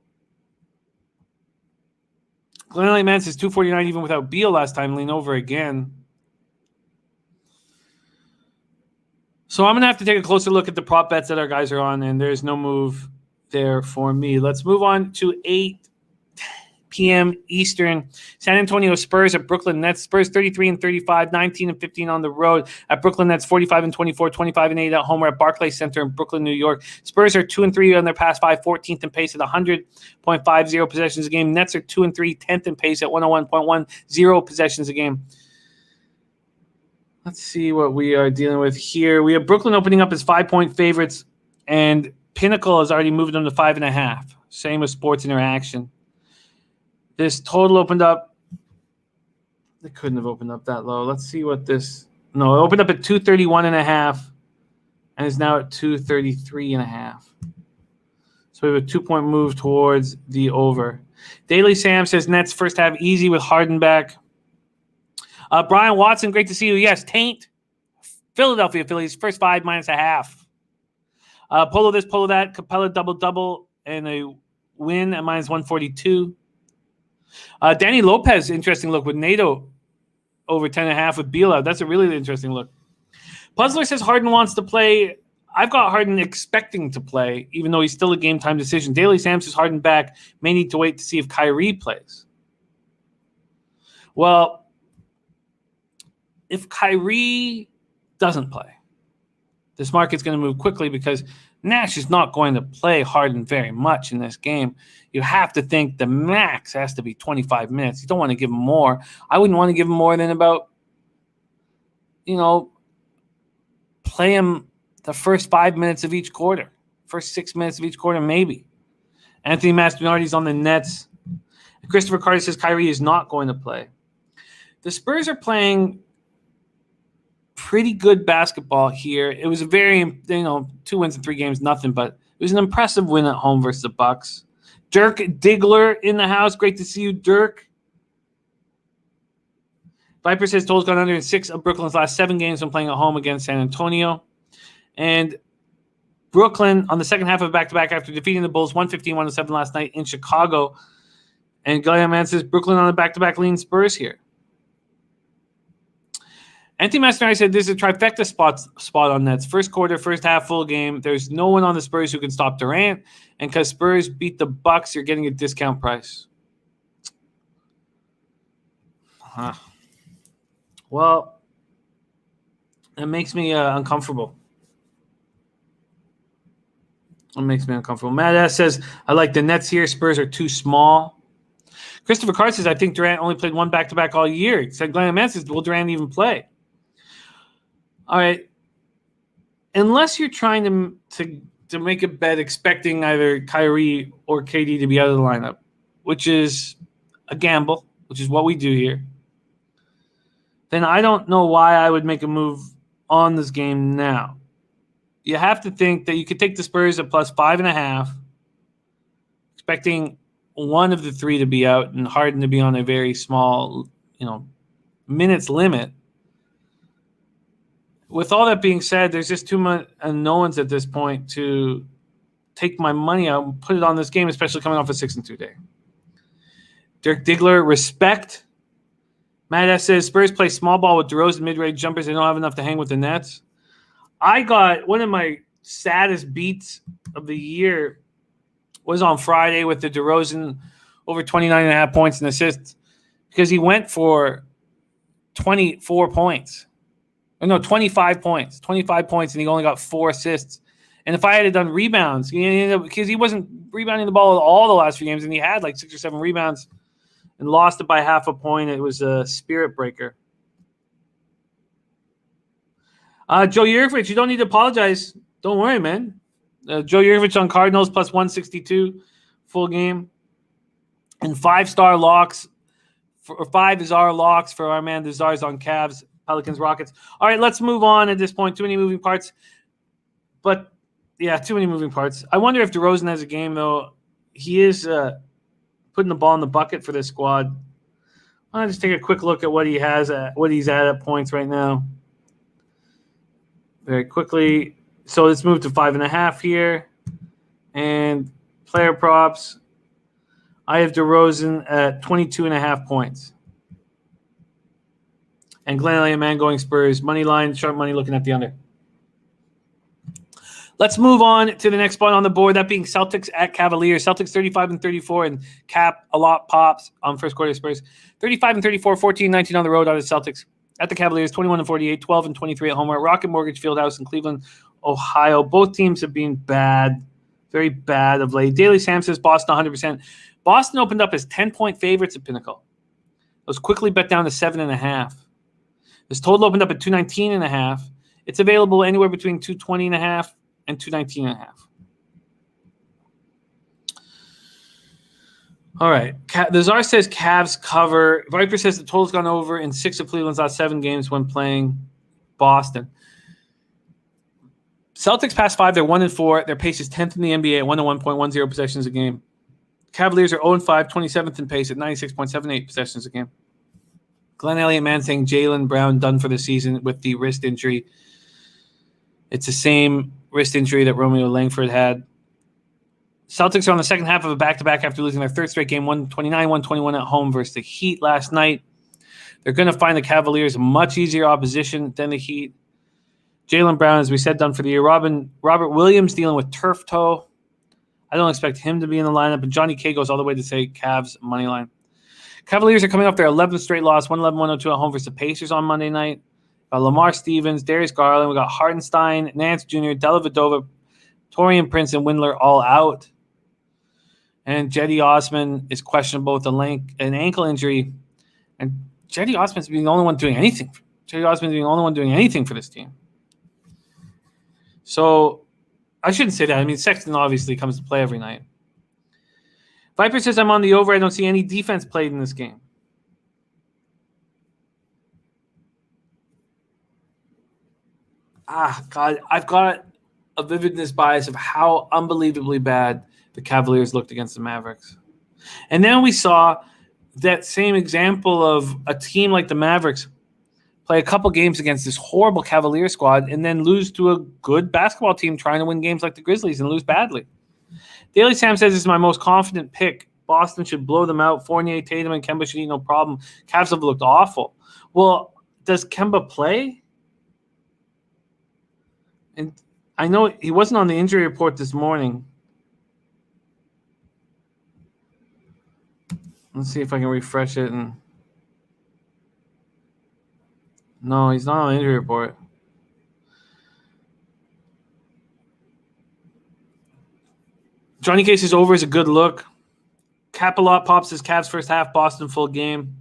Speaker 1: Glenn Man says 249 even without Beal last time. Lean over again. So I'm going to have to take a closer look at the prop bets that our guys are on, and there's no move there for me. Let's move on to 8 p.m. Eastern. San Antonio Spurs at Brooklyn Nets. Spurs 33-35, 19-15 on the road. At Brooklyn Nets 45-24, 25-8 at home. We're at Barclays Center in Brooklyn, New York. Spurs are 2-3 on their past 5, 14th in pace at 100.50 possessions a game. Nets are 2-3, 10th in pace at 101.10 possessions a game. Let's see what we are dealing with here. We have Brooklyn opening up as 5-point favorites, and Pinnacle has already moved them to 5.5. Same with Sports Interaction. This total opened up. It couldn't have opened up that low. Let's see what this. No, it opened up at 231.5, and is now at 233.5. So we have a 2-point move towards the over. Daily Sam says Nets first half easy with Harden back. Brian Watson, great to see you. Yes, Taint. Philadelphia Phillies, first 5 -0.5. Polo this, Polo that. Capella double-double and a win at -142. Danny Lopez, interesting look with NATO over 10.5 with Beal out. That's a really interesting look. Puzzler says Harden wants to play. I've got Harden expecting to play, even though he's still a game-time decision. Daily Sam says Harden back. May need to wait to see if Kyrie plays. Well, if Kyrie doesn't play, this market's going to move quickly because Nash is not going to play Harden very much in this game. You have to think the max has to be 25 minutes. You don't want to give him more. I wouldn't want to give him more than about, play him the first 5 minutes of each quarter, first 6 minutes of each quarter, maybe. Anthony Mastinardi's on the Nets. Christopher Carter says Kyrie is not going to play. The Spurs are playing pretty good basketball here. It was a very, 2 wins in 3 games, nothing, but it was an impressive win at home versus the Bucks. Dirk Diggler in the house. Great to see you, Dirk. Viper says total's gone under in 6 of Brooklyn's last 7 games when playing at home against San Antonio. And Brooklyn on the second half of back-to-back after defeating the Bulls 115-107 last night in Chicago. And Gilliam Man says Brooklyn on the back-to-back lean Spurs here. Anthony Masterani said this is a trifecta spot on Nets. First quarter, first half, full game. There's no one on the Spurs who can stop Durant. And because Spurs beat the Bucks, you're getting a discount price. Well, it makes me uncomfortable. It makes me uncomfortable. Matt S. says, I like the Nets here. Spurs are too small. Christopher Carr says, I think Durant only played one back-to-back all year. He said, Glenn Mann says, will Durant even play? All right. Unless you're trying to make a bet expecting either Kyrie or KD to be out of the lineup, which is a gamble, which is what we do here, then I don't know why I would make a move on this game now. You have to think that you could take the Spurs at plus 5.5, expecting one of the three to be out and Harden to be on a very small, minutes limit. With all that being said, there's just too much unknowns at this point to take my money out and put it on this game, especially coming off a 6-2 day. Dirk Diggler, respect. Matt S. says, Spurs play small ball with DeRozan mid-range jumpers. They don't have enough to hang with the Nets. I got one of my saddest beats of the year was on Friday with the DeRozan over 29.5 points and assists because he went for 24 points. No, 25 points. 25 points, and he only got 4 assists. And if I had done rebounds, because he wasn't rebounding the ball all the last few games, and he had like 6 or 7 rebounds and lost it by half a point, it was a spirit breaker. Joe Yurkovich, you don't need to apologize. Don't worry, man. Joe Yurkovich on Cardinals plus 162 full game. And 5-star locks. 5 is our locks for our man Desar's on Cavs, Pelicans, Rockets. All right, let's move on at this point. Too many moving parts. But, yeah, too many moving parts. I wonder if DeRozan has a game, though. He is putting the ball in the bucket for this squad. I'll just take a quick look at what he has what he's at points right now. Very quickly. So let's move to 5.5 here. And player props. I have DeRozan at 22.5 points. And Glenn Elliott, man, going Spurs. Money line, sharp money looking at the under. Let's move on to the next spot on the board, that being Celtics at Cavaliers. Celtics 35-34 and cap a lot pops on first quarter Spurs. 35-34, 14-19 on the road on the Celtics. At the Cavaliers, 21-48, 12-23 at home. We're at Rocket Mortgage Fieldhouse in Cleveland, Ohio. Both teams have been bad, very bad of late. Daily Sam says Boston 100%. Boston opened up as 10-point favorites at Pinnacle. It was quickly bet down to 7.5. This total opened up at 219.5. It's available anywhere between 220.5 and 219.5. All right. The Czar says Cavs cover. Viper says the total's gone over in 6 of Cleveland's last 7 games when playing Boston. Celtics past 5. They're 1-4. Their pace is 10th in the NBA at 101.10 possessions a game. Cavaliers are 0-5, 27th in pace at 96.78 possessions a game. Glenn Elliott, man, saying Jaylen Brown done for the season with the wrist injury. It's the same wrist injury that Romeo Langford had. Celtics are on the second half of a back-to-back after losing their third straight game, 129-121 at home versus the Heat last night. They're going to find the Cavaliers much easier opposition than the Heat. Jaylen Brown, as we said, done for the year. Robert Williams dealing with turf toe. I don't expect him to be in the lineup. And Johnny K goes all the way to say Cavs money line. Cavaliers are coming off their 11th straight loss, 111-102 at home versus the Pacers on Monday night. Lamar Stevens, Darius Garland. We got Hartenstein, Nance Jr., Dellavedova, Taurean Prince, and Windler all out. And Jetty Osman is questionable with an ankle injury. And Jetty Osman's being the only one doing anything. Jetty Osman's being the only one doing anything for this team. So I shouldn't say that. I mean, Sexton obviously comes to play every night. Viper says I'm on the over. I don't see any defense played in this game. God, I've got a vividness bias of how unbelievably bad the Cavaliers looked against the Mavericks. And then we saw that same example of a team like the Mavericks play a couple games against this horrible Cavalier squad and then lose to a good basketball team trying to win games like the Grizzlies and lose badly. Daily Sam says this is my most confident pick. Boston should blow them out. Fournier, Tatum, and Kemba should eat no problem. Cavs have looked awful. Well, Does Kemba play? And I know he wasn't on the injury report this morning. Let's see if I can refresh it. And no, he's not on the injury report. Johnny Case's over is a good look. Capalot pops his Cavs first half, Boston full game.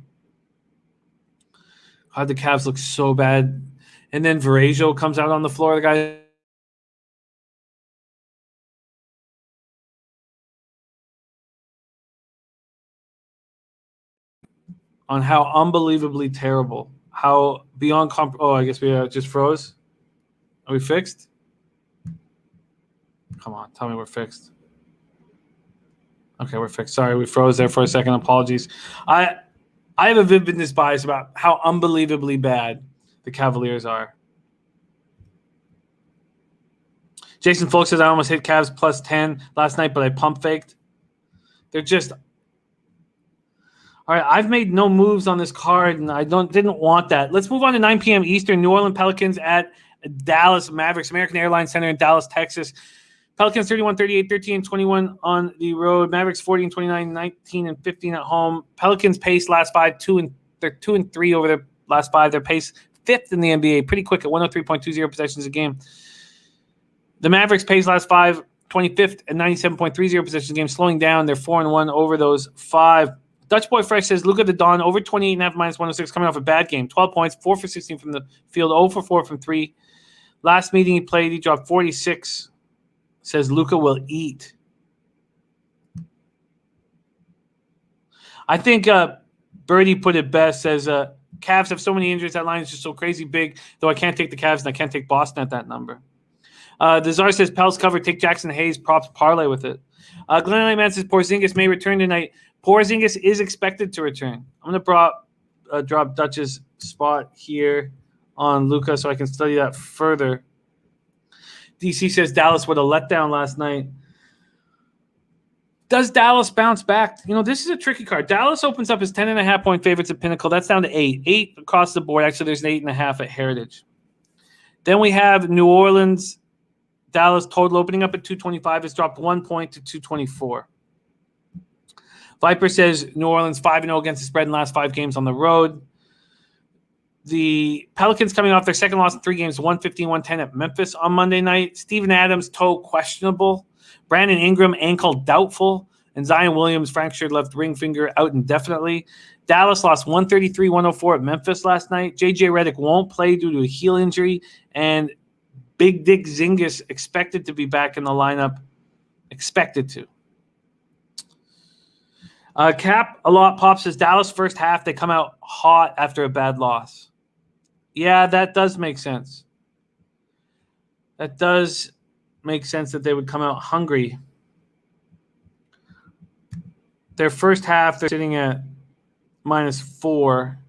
Speaker 1: God, the Cavs look so bad. And then Varejao comes out on the floor. The guy on how unbelievably terrible, how beyond I guess we just froze. Are we fixed? Come on, tell me we're fixed. Okay, we're fixed. Sorry, we froze there for a second. Apologies. I have a vividness bias about how unbelievably bad the Cavaliers are. Jason Folk says, I almost hit Cavs plus 10 last night, but I pump faked. They're just... All right, I've made no moves on this card, and I didn't want that. Let's move on to 9 p.m. Eastern. New Orleans Pelicans at Dallas Mavericks, American Airlines Center in Dallas, Texas. Pelicans 31-38, 13-21 on the road. Mavericks 40-29, 19-15 at home. Pelicans pace last five, they're 2-3 over their last five. Their pace fifth in the NBA, pretty quick at 103.20 possessions a game. The Mavericks pace last five, 25th at 97.30 possessions a game, slowing down. They're 4-1 over those five. Dutch Boy Fresh says, look at the Don, over 28.5 minus 106, coming off a bad game. 12 points, 4 for 16 from the field, 0 for 4 from 3. Last meeting he played, he dropped 46. Says Luka will eat. I think Birdie put it best, says Cavs have so many injuries, that line is just so crazy big, though I can't take the Cavs and I can't take Boston at that number. Desar says Pels cover, take Jackson Hayes, props parlay with it. Glenn Man says Porzingis may return tonight. Porzingis is expected to return. I'm going to drop Dutch's spot here on Luka so I can study that further. DC says Dallas with a letdown last night. Does Dallas bounce back? You know, this is a tricky card. Dallas opens up as 10.5-point favorites at Pinnacle. That's down to 8. 8 across the board. Actually, there's an 8.5 at Heritage. Then we have New Orleans. Dallas total opening up at 225. It's dropped 1 point to 224. Viper says New Orleans 5-0 against the spread in the last 5 games on the road. The Pelicans coming off their second loss in 3 games, 115-110 at Memphis on Monday night. Steven Adams, toe questionable. Brandon Ingram, ankle doubtful. And Zion Williams, fractured left ring finger, out indefinitely. Dallas lost 133-104 at Memphis last night. J.J. Redick won't play due to a heel injury. And Big Dick Zingis expected to be back in the lineup. Expected to. Cap a lot pops says Dallas first half, they come out hot after a bad loss. Yeah, that does make sense. That does make sense that they would come out hungry. Their first half, they're sitting at -4.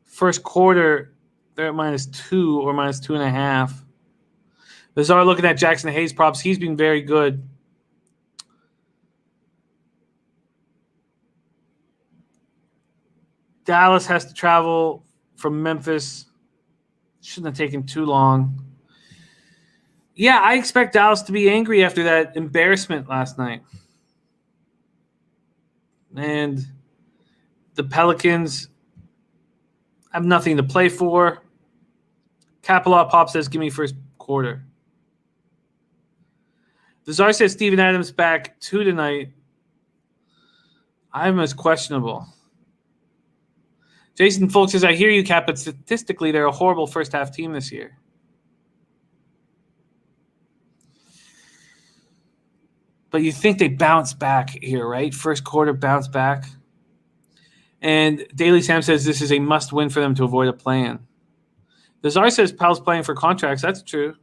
Speaker 1: First quarter, they're at -2 or -2.5. Lazar looking at Jackson Hayes props. He's been very good. Dallas has to travel from Memphis. Shouldn't have taken too long. Yeah, I expect Dallas to be angry after that embarrassment last night. And the Pelicans have nothing to play for. Capalot Pop says, give me first quarter. The Czar says Steven Adams back 2 tonight. I'm as questionable. Jason Folk says, I hear you, Cap, but statistically, they're a horrible first-half team this year. But you think they bounce back here, right? First quarter bounce back. And Daily Sam says this is a must-win for them to avoid a play-in. The Czar says Pal's playing for contracts. That's true.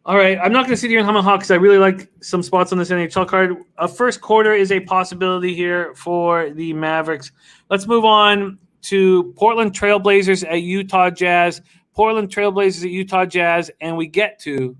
Speaker 1: All right, I'm not going to sit here and hum and haw because I really like some spots on this NHL card. A first quarter is a possibility here for the Mavericks. Let's move on to Portland Trailblazers at Utah Jazz. Portland Trailblazers at Utah Jazz, and we get to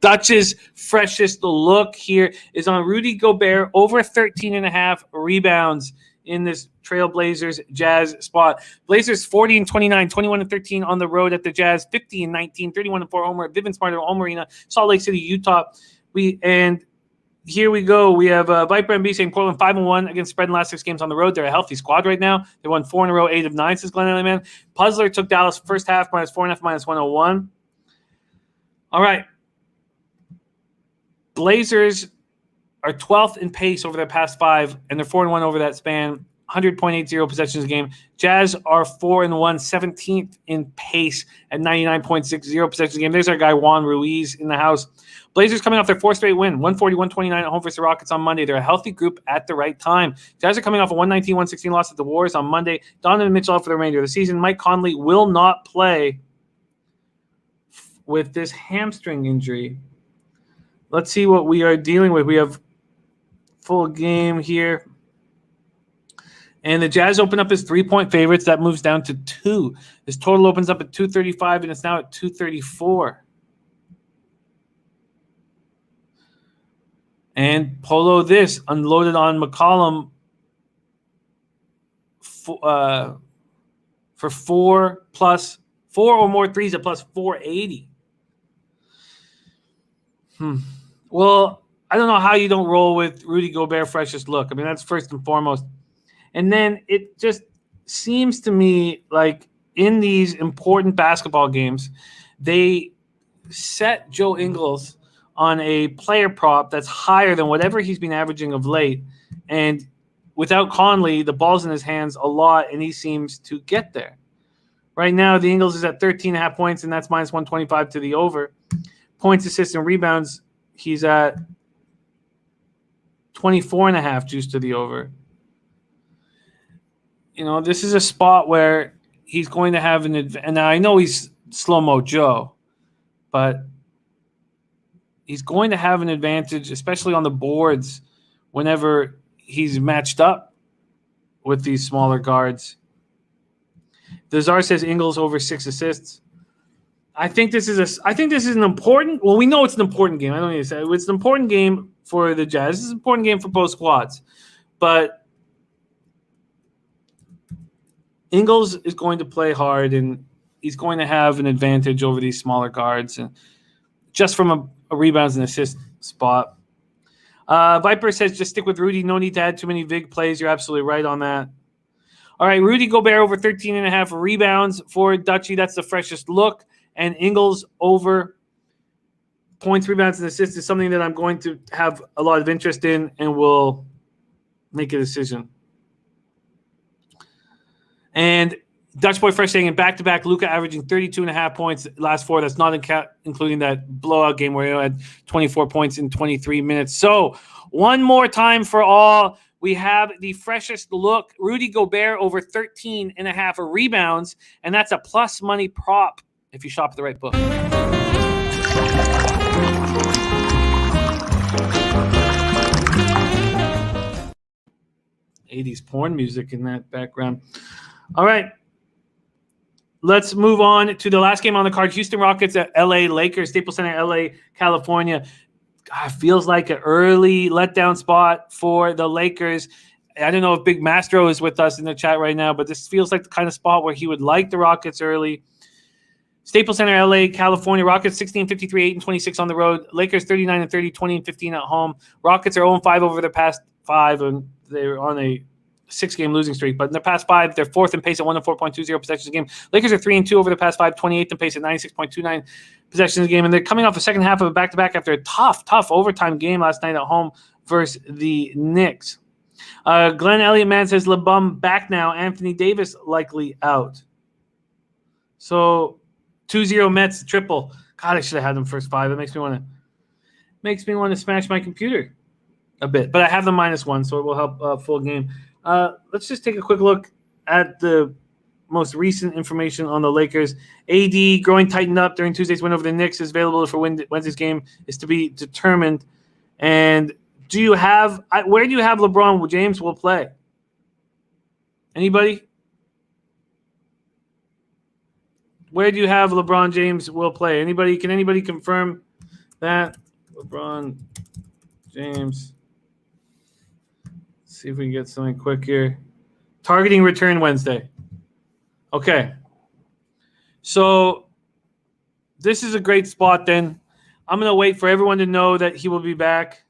Speaker 1: Dutch's freshest look here is on Rudy Gobert over 13.5 rebounds in this Trailblazers Jazz spot. Blazers 40-29, 21-13 on the road at the Jazz, 50-19, 31-4 homer at Vivint Smart Home Arena, Salt Lake City, Utah. Here we go. We have Viper MB saying Portland 5-1 against spread in the last 6 games on the road. They're a healthy squad right now. They won 4 in a row, 8 of 9 since Glenn Elliman. Puzzler took Dallas first half -4.5, -101. All right. Blazers are 12th in pace over their past 5, and they're 4-1 over that span. 100.80 possessions a game. Jazz are 4-1, 17th in pace at 99.60 possessions a game. There's our guy Juan Ruiz in the house. Blazers coming off their 4th straight win, 140-129 at home versus the Rockets on Monday. They're a healthy group at the right time. Jazz are coming off a 119-116 loss at the Warriors on Monday. Donovan Mitchell out for the remainder of the season. Mike Conley will not play with this hamstring injury. Let's see what we are dealing with. We have full game here. And the Jazz open up as 3-point favorites. That moves down to 2. This total opens up at 235, and it's now at 234. And Polo this, unloaded on McCollum for 4 or more threes at +480. Well, I don't know how you don't roll with Rudy Gobert freshest look. I mean, that's first and foremost. And then it just seems to me like in these important basketball games, they set Joe Ingles on a player prop that's higher than whatever he's been averaging of late. And without Conley, the ball's in his hands a lot, and he seems to get there. Right now, the Ingles is at 13.5 points, and that's -125 to the over. Points, assists, and rebounds, he's at 24.5 juice to the over. You know, this is a spot where he's going to have an advantage. And now I know he's slow-mo Joe, but he's going to have an advantage, especially on the boards, whenever he's matched up with these smaller guards. Dezar says Ingles over 6 assists. I think this is an important. Well, we know it's an important game. I don't need to say it. It's an important game for the Jazz. It's an important game for both squads, but Ingles is going to play hard, and he's going to have an advantage over these smaller guards, and just from a rebounds and assist spot. Viper says just stick with Rudy. No need to add too many big plays. You're absolutely right on that. All right, Rudy Gobert over 13.5 rebounds for Dutchie. That's the freshest look. And Ingles over points, rebounds, and assists is something that I'm going to have a lot of interest in and will make a decision. And Dutch Boy Fresh saying in back-to-back, Luka averaging 32.5 points last 4. That's not including that blowout game where he had 24 points in 23 minutes. So one more time for all, we have the freshest look, Rudy Gobert over 13.5 rebounds, and that's a plus money prop if you shop at the right book. 80s porn music in that background. All right. Let's move on to the last game on the card. Houston Rockets at LA Lakers, Staples Center, LA, California. God, feels like an early letdown spot for the Lakers. I don't know if Big Mastro is with us in the chat right now, but this feels like the kind of spot where he would like the Rockets early. Staples Center, LA, California. Rockets 16-53, 8-26 on the road. Lakers 39-30, 20-15 at home. Rockets are 0-5 over their past 5, and they're on a 6-game losing streak. But in their past 5, they're 4th in pace at 104.20 possessions a game. Lakers are 3-2 over the past 5, 28th in pace at 96.29 possessions a game. And they're coming off the second half of a back-to-back after a tough overtime game last night at home versus the Knicks. Glenn Elliott Man says LeBum back now. Anthony Davis likely out. So 2-0 Mets triple. God, I should have had them first 5. It makes me want to smash my computer a bit. But I have the -1, so it will help full game. Let's just take a quick look at the most recent information on the Lakers. AD groin tightened up during Tuesday's win over the Knicks is available for Wednesday's game is to be determined. And where do you have LeBron James will play? Anybody? Where do you have LeBron James will play? Can anybody confirm that. LeBron James. Let's see if we can get something quick here. Targeting return Wednesday. Okay. So this is a great spot then. I'm going to wait for everyone to know that he will be back.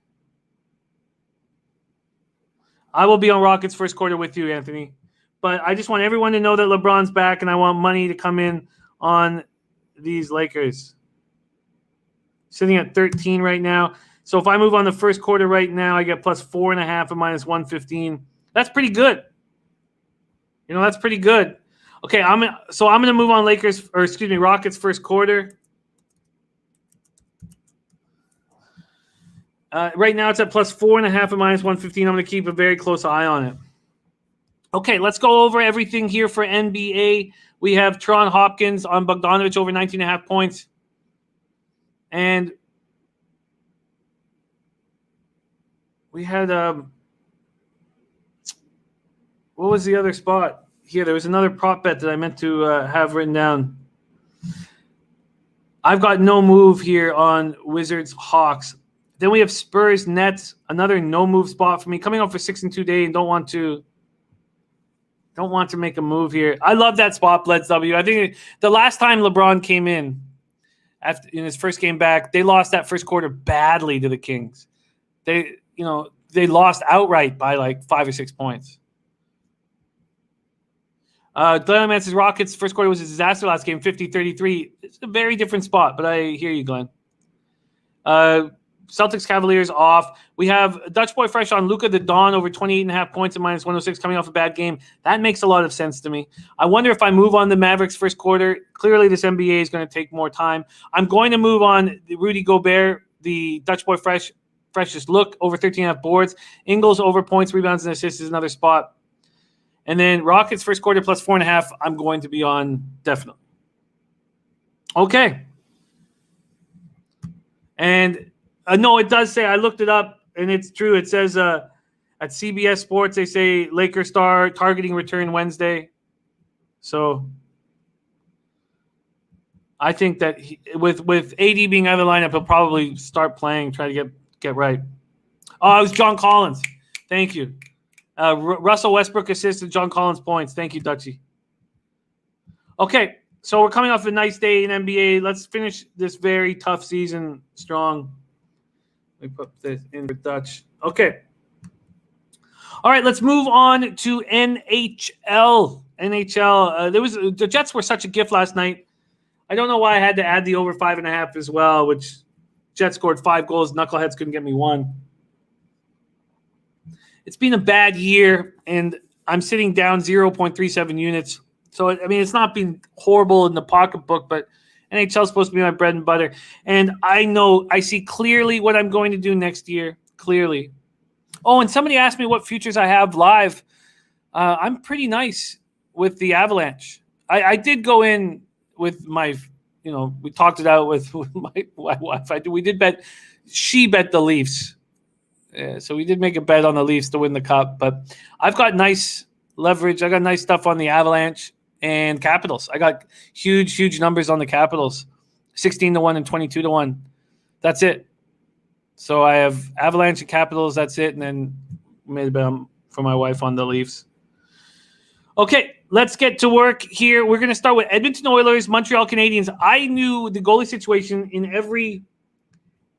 Speaker 1: I will be on Rockets first quarter with you, Anthony. But I just want everyone to know that LeBron's back, and I want money to come in on these Lakers. Sitting at 13 right now. So if I move on the first quarter right now, I get plus 4.5 and minus 115. That's pretty good. That's pretty good. Okay, I'm going to move on Rockets first quarter. Right now it's at plus 4.5 and minus 115. I'm going to keep a very close eye on it. Okay, let's go over everything here for NBA. We have Tron Hopkins on Bogdanovich over 19.5 points. And we had what was the other spot? Here, there was another prop bet that I meant to have written down. I've got no move here on Wizards Hawks. Then we have Spurs Nets, another no move spot for me. Coming off a 6-2 day and don't want to make a move here. I love that spot, Bleds W. I think the last time LeBron came in in his first game back, they lost that first quarter badly to the Kings. They lost outright by like 5 or 6 points. Glenn says Rockets first quarter was a disaster last game, 50-33. It's a very different spot, but I hear you, Glenn. Celtics Cavaliers off. We have Dutch Boy Fresh on Luka the Dawn over 28.5 points and minus 106 coming off a bad game. That makes a lot of sense to me. I wonder if I move on the Mavericks first quarter. Clearly this NBA is going to take more time. I'm going to move on Rudy Gobert, the Dutch Boy Freshest look over 13.5 boards. Ingles over points, rebounds, and assists is another spot. And then Rockets first quarter plus 4.5, I'm going to be on definitely. Okay. And no, it does say, I looked it up, and it's true. It says at CBS Sports, they say Lakers star targeting return Wednesday. So I think that with AD being out of the lineup, he'll probably start playing, try to get right. Oh, it was John Collins. Thank you. Russell Westbrook assisted John Collins points. Thank you, Dutchie. Okay, so we're coming off a nice day in NBA. Let's finish this very tough season strong. Let me put this in for Dutch. Okay. All right, let's move on to NHL. The Jets were such a gift last night. I don't know why I had to add the over 5.5 as well, which Jets scored 5 goals. Knuckleheads couldn't get me 1. It's been a bad year, and I'm sitting down 0.37 units. So, I mean, it's not been horrible in the pocketbook, but NHL is supposed to be my bread and butter. And I see clearly what I'm going to do next year, clearly. Oh, and somebody asked me what futures I have live. I'm pretty nice with the Avalanche. I did go in with my, we talked it out with my wife. We did bet. She bet the Leafs. So we did make a bet on the Leafs to win the cup, but I've got nice leverage. I got nice stuff on the Avalanche and Capitals. I got huge numbers on the Capitals, 16-1 and 22-1. That's it. So I have Avalanche and Capitals. That's it. And then made a bet for my wife on the Leafs. Okay, let's get to work here. We're going to start with Edmonton Oilers, Montreal Canadiens. I knew the goalie situation in every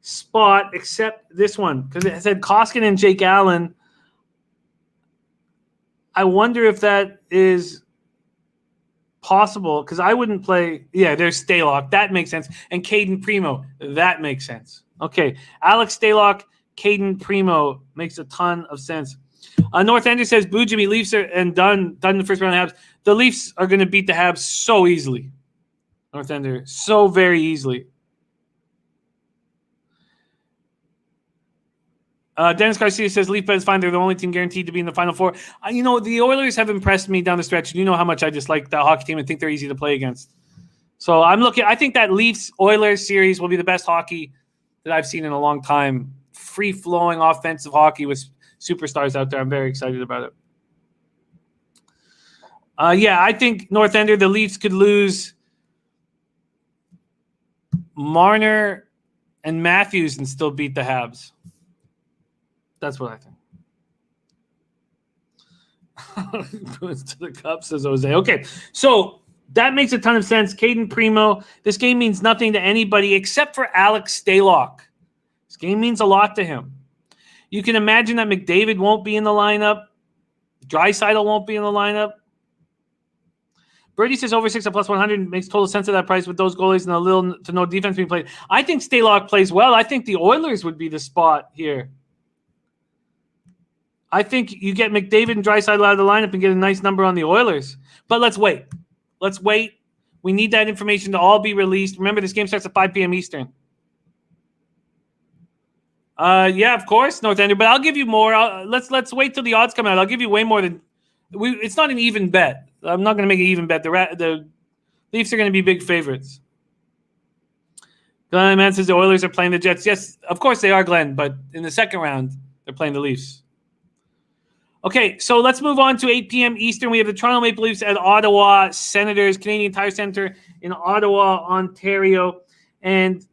Speaker 1: spot except this one because it said Koskinen and Jake Allen. I wonder if that is possible because I wouldn't play. Yeah, there's Stalock. That makes sense. And Caden Primo. That makes sense. Okay, Alex Stalock, Caden Primo makes a ton of sense. North Ender says, "Boo Jimmy, Leafs are done in the first round of Habs." The Leafs are going to beat the Habs so easily. North Ender, so very easily. Dennis Garcia says, Leaf bet is fine. They're the only team guaranteed to be in the Final Four. The Oilers have impressed me down the stretch. You know how much I dislike that hockey team and think they're easy to play against. So I think that Leafs-Oilers series will be the best hockey that I've seen in a long time. Free-flowing offensive hockey with superstars out there. I'm very excited about it. I think North Ender, the Leafs could lose Marner and Matthews and still beat the Habs. That's what I think. Goes to the cup, says Jose. Okay, so that makes a ton of sense. Caden Primo, this game means nothing to anybody except for Alex Stalock. This game means a lot to him. You can imagine that McDavid won't be in the lineup. Draisaitl won't be in the lineup. Birdie says over 6 at plus 100 makes total sense of that price with those goalies and a little to no defense being played. I think Stalock plays well. I think the Oilers would be the spot here. I think you get McDavid and Draisaitl out of the lineup and get a nice number on the Oilers. But let's wait. Let's wait. We need that information to all be released. Remember, this game starts at 5 p.m. Eastern. Yeah, of course, North Ender. But I'll give you more. Let's wait till the odds come out. I'll give you way more than it's not an even bet. I'm not going to make an even bet. The Leafs are going to be big favorites. Glenn Man says the Oilers are playing the Jets. Yes, of course they are, Glenn. But in the second round, they're playing the Leafs. Okay, so let's move on to 8 p.m. Eastern. We have the Toronto Maple Leafs at Ottawa Senators, Canadian Tire Center in Ottawa, Ontario. And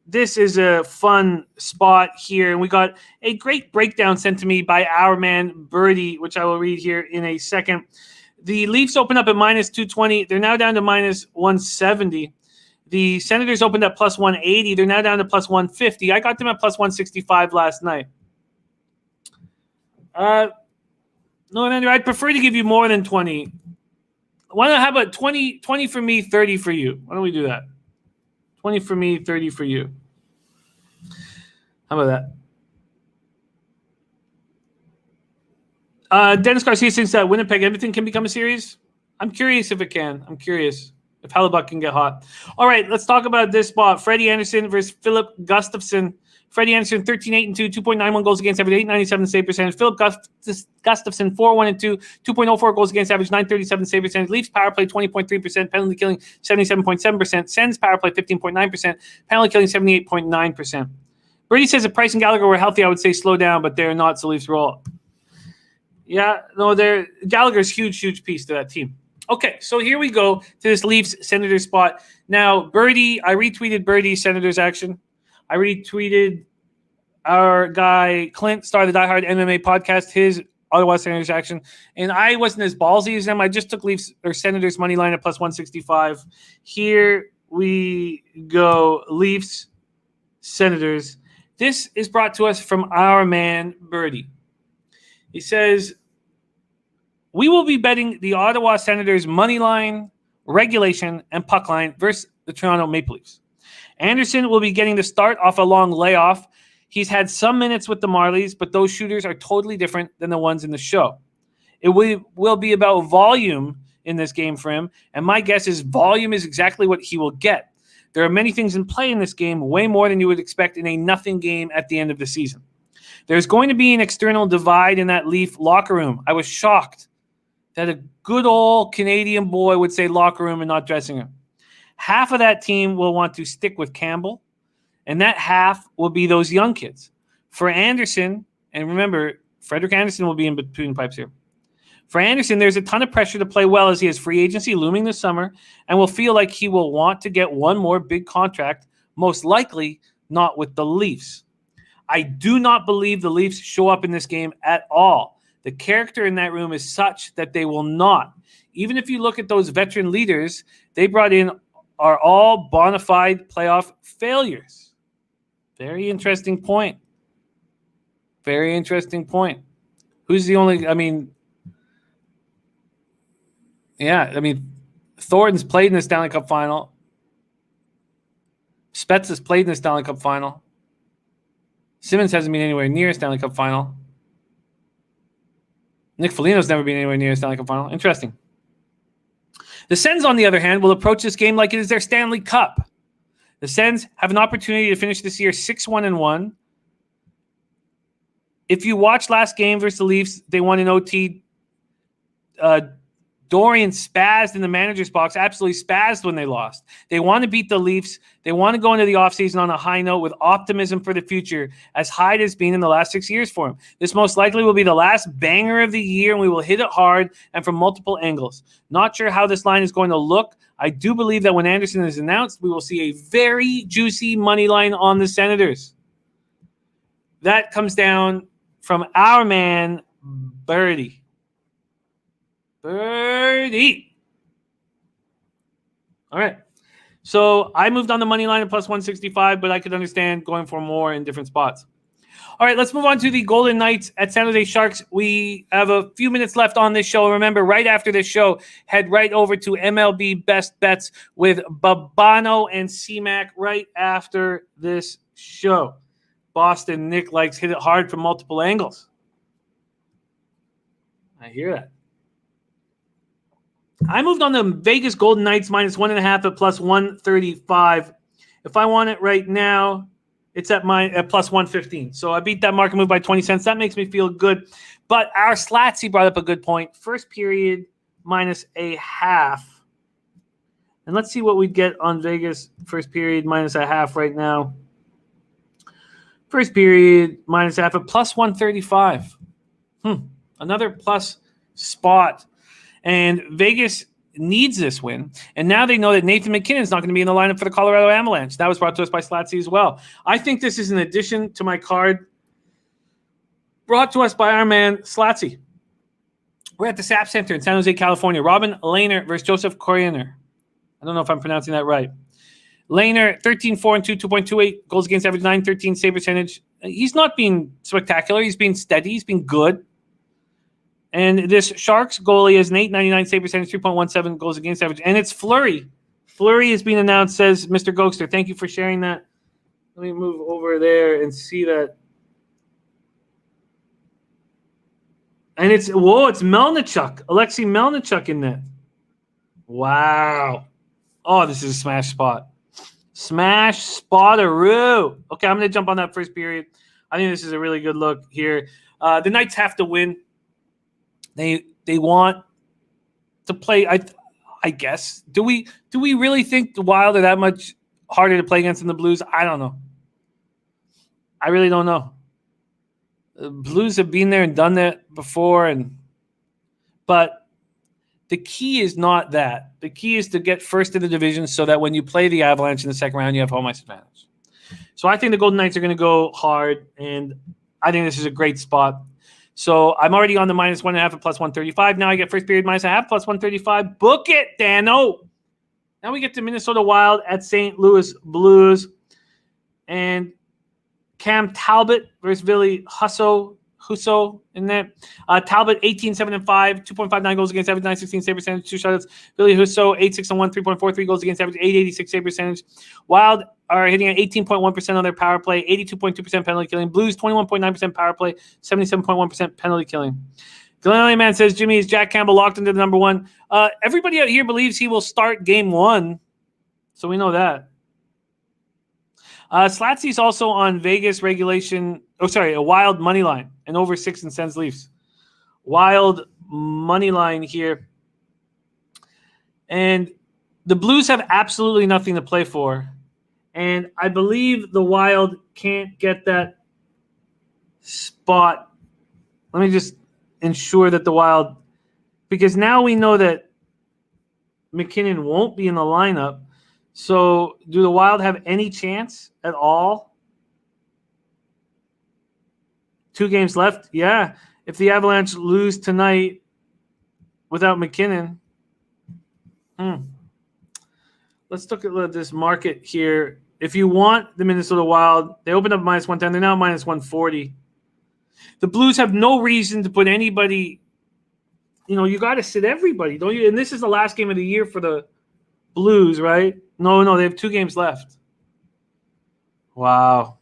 Speaker 1: this is a fun spot here. And we got a great breakdown sent to me by our man Birdie, which I will read here in a second. The Leafs opened up at minus 220. They're now down to minus 170. The Senators opened up plus 180. They're now down to plus 150. I got them at plus 165 last night. No, Andrew, I'd prefer to give you more than 20. Why don't I have about 20 for me, 30 for you? Why don't we do that? 20 for me, 30 for you. How about that? Dennis Garcia thinks that Winnipeg Edmonton can become a series. I'm curious if it can. I'm curious if Hellebuck can get hot. All right, let's talk about this spot. Freddie Anderson versus Philip Gustafsson. Freddie Anderson, 13-8-2, 2.91 goals against average, 897 save percentage. Philip Gustafsson, 4-1-2, 2.04 goals against average, 937 save percentage. Leafs power play 20.3%, penalty killing 77.7%. Sens power play 15.9%, penalty killing 78.9%. Brady says if Price and Gallagher were healthy, I would say slow down, but they're not, so Leafs roll. Yeah, no, Gallagher's huge piece to that team. Okay, so here we go to this Leafs Senators spot. Now, Birdie, I retweeted Birdie's Senators action. I retweeted our guy, Clint, Star the Die Hard MMA podcast, his Ottawa Senators action. And I wasn't as ballsy as them. I just took Leafs or Senators money line at plus 165. Here we go. Leafs, Senators. This is brought to us from our man, Birdie. He says, we will be betting the Ottawa Senators money line, regulation, and puck line versus the Toronto Maple Leafs. Anderson will be getting the start off a long layoff. He's had some minutes with the Marlies, but those shooters are totally different than the ones in the show. It will be about volume in this game for him, and my guess is volume is exactly what he will get. There are many things in play in this game, way more than you would expect in a nothing game at the end of the season. There's going to be an external divide in that Leaf locker room. I was shocked that a good old Canadian boy would say locker room and not dressing room. Half of that team will want to stick with Campbell, and that half will be those young kids. For Anderson, and remember, Frederik Anderson will be in between pipes here. For Anderson, there's a ton of pressure to play well as he has free agency looming this summer and will feel like he will want to get one more big contract, most likely not with the Leafs. I do not believe the Leafs show up in this game at all. The character in that room is such that they will not. Even if you look at those veteran leaders they brought in are all bona fide playoff failures. Very interesting point. Very interesting point. Who's the only, Thornton's played in the Stanley Cup final. Spets has played in the Stanley Cup final. Simmons hasn't been anywhere near a Stanley Cup final. Nick Foligno's never been anywhere near a Stanley Cup final. Interesting. The Sens, on the other hand, will approach this game like it is their Stanley Cup. The Sens have an opportunity to finish this year 6-1-1. If you watch last game versus the Leafs, they won in OT. Dorian spazzed in the manager's box, absolutely spazzed when they lost. They want to beat the Leafs. They want to go into the offseason on a high note with optimism for the future, as high has been in the last 6 years for him. This most likely will be the last banger of the year, and we will hit it hard and from multiple angles. Not sure how this line is going to look. I do believe that when Anderson is announced, we will see a very juicy money line on the Senators. That comes down from our man, Birdie. Birdie. All right. So I moved on the money line at plus 165, but I could understand going for more in different spots. All right, let's move on to the Golden Knights at San Jose Sharks. We have a few minutes left on this show. Remember, right after this show, head right over to MLB Best Bets with Babano and C-Mac right after this show. Boston Nick likes hit it hard from multiple angles. I hear that. I moved on the Vegas Golden Knights minus 1.5 at plus 135. If I want it right now, it's at plus 115. So I beat that market move by 20 cents. That makes me feel good. But our Slatsy brought up a good point. First period minus a half. And let's see what we'd get on Vegas first period minus a half right now. First period minus a half at plus 135. Another plus spot. And Vegas needs this win. And now they know that Nathan McKinnon is not going to be in the lineup for the Colorado Avalanche. That was brought to us by Slatsy as well. I think this is an addition to my card brought to us by our man Slatsy. We're at the SAP Center in San Jose, California. Robin Lehner versus Joseph Corriner. I don't know if I'm pronouncing that right. Lehner, 13-4-2, 2.28 goals against average, 913 save percentage. He's not being spectacular. He's been steady. He's been good. And this Sharks goalie is an 899 save percentage, 3.17 goals against average. And it's Fleury. Fleury is being announced, says Mr. Gokster. Thank you for sharing that. Let me move over there and see that. And it's Melnichuk. Alexei Melnichuk in that. Wow. Oh, this is a smash spot. Smash spot-a-roo. Okay, I'm going to jump on that first period. I think this is a really good look here. The Knights have to win. They want to play, I guess. Do we really think the Wild are that much harder to play against than the Blues? I don't know. I really don't know. The Blues have been there and done that before, but the key is not that. The key is to get first in the division so that when you play the Avalanche in the second round, you have home ice advantage. So I think the Golden Knights are going to go hard, and I think this is a great spot. So I'm already on the minus 1.5 at plus 135. Now I get first period minus a half plus 135. Book it, Dano. Now we get to Minnesota Wild at St. Louis Blues. And Cam Talbot versus Billy Husso in there. Talbot, 18-7-5, 2.59 goals against average, 916 save percentage, 2 shutouts. Billy Husso, 8-6-1, 3.43 goals against average, 886 save percentage. Wild are hitting at 18.1% on their power play, 82.2% penalty killing. Blues, 21.9% power play, 77.1% penalty killing. Glenn Man says, Jimmy, is Jack Campbell locked into the number one? Everybody out here believes he will start game one, so we know that. Slatsy's also on Vegas regulation. A Wild money line and over 6 and Sens Leafs. Wild money line here. And the Blues have absolutely nothing to play for. And I believe the Wild can't get that spot. Let me just ensure that the Wild, because now we know that McKinnon won't be in the lineup. So do the Wild have any chance at all? 2 games left? Yeah. If the Avalanche lose tonight without McKinnon. Let's look at this market here. If you want the Minnesota Wild, they opened up minus 110. They're now minus 140. The Blues have no reason to put anybody. You got to sit everybody, don't you? And this is the last game of the year for the Blues, right? No, they have 2 games left. Wow.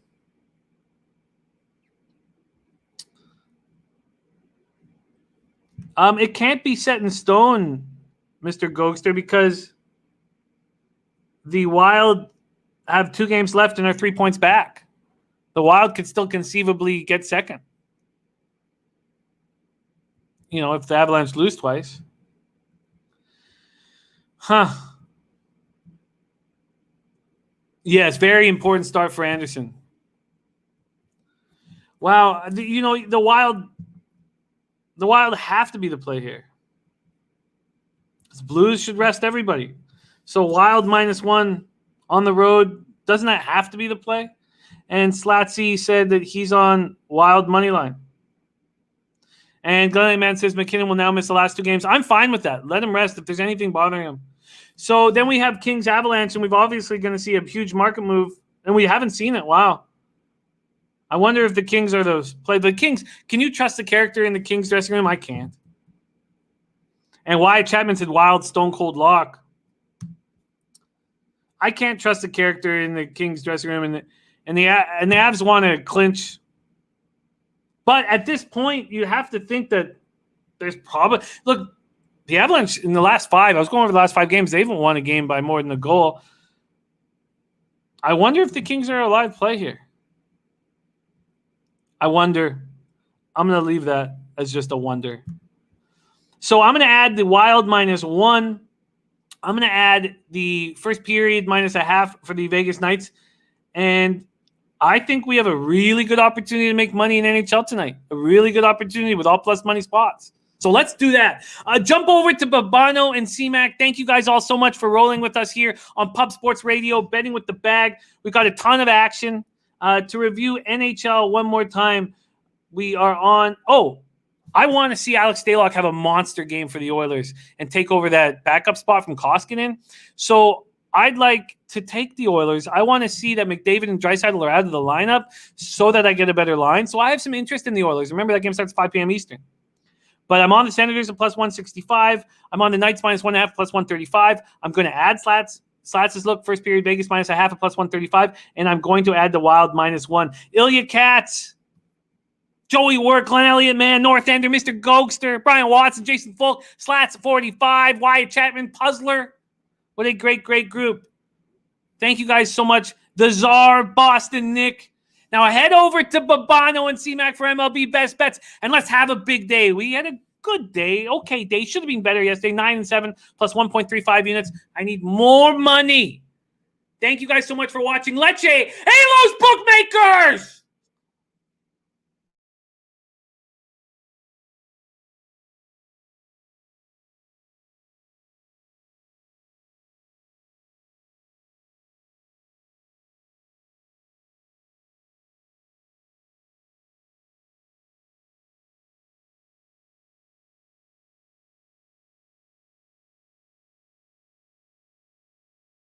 Speaker 1: It can't be set in stone, Mr. Gokster, because the Wild have 2 games left and are 3 points back. The Wild could still conceivably get second. If the Avalanche lose twice. Huh. Yes, very important start for Anderson. Wow, the Wild have to be the play here. The Blues should rest everybody. So Wild -1 on the road, doesn't that have to be the play? And Slatsy said that he's on Wild money line. And Glenn Man says McKinnon will now miss the last 2 games. I'm fine with that. Let him rest if there's anything bothering him. So then we have Kings Avalanche, and we've obviously going to see a huge market move, and we haven't seen it. Wow. I wonder if the Kings are those play. The Kings, can you trust the character in the Kings dressing room? I can't. And Wyatt Chapman said Wild Stone Cold Lock. I can't trust the character in the Kings dressing room, and the Avs want to clinch. But at this point, you have to think that there's probably look. The Avalanche in the last 5, I was going over the last 5 games, they haven't won a game by more than a goal. I wonder if the Kings are a live play here. I wonder. I'm going to leave that as just a wonder. So I'm going to add the Wild -1. I'm going to add the first period -0.5 for the Vegas Knights. And I think we have a really good opportunity to make money in NHL tonight. A really good opportunity with all plus money spots. So let's do that. Jump over to Babano and CMAC. Thank you guys all so much for rolling with us here on Pub Sports Radio, Betting with the Bag. We got a ton of action. To review NHL one more time, we are on. Oh, I want to see Alex Stalock have a monster game for the Oilers and take over that backup spot from Koskinen. So I'd like to take the Oilers. I want to see that McDavid and Draisaitl are out of the lineup so that I get a better line. So I have some interest in the Oilers. Remember, that game starts at 5 p.m. Eastern. But I'm on the Senators at +165. I'm on the Knights -1.5, +135. I'm going to add Slats. Slats is look, first period, Vegas -0.5 at +135. And I'm going to add the Wild -1. Ilya Katz, Joey Work, Glenn Elliott, man, North Ender, Mr. Gokster, Brian Watson, Jason Folk, Slats 45, Wyatt Chapman, Puzzler. What a great, great group. Thank you guys so much. The Czar, Boston, Nick. Now head over to Babano and CMAC for MLB Best Bets, and let's have a big day. We had a good day, okay day. Should have been better yesterday. 9-7 plus 1.35 units. I need more money. Thank you guys so much for watching. Leche, hey, Los Bookmakers!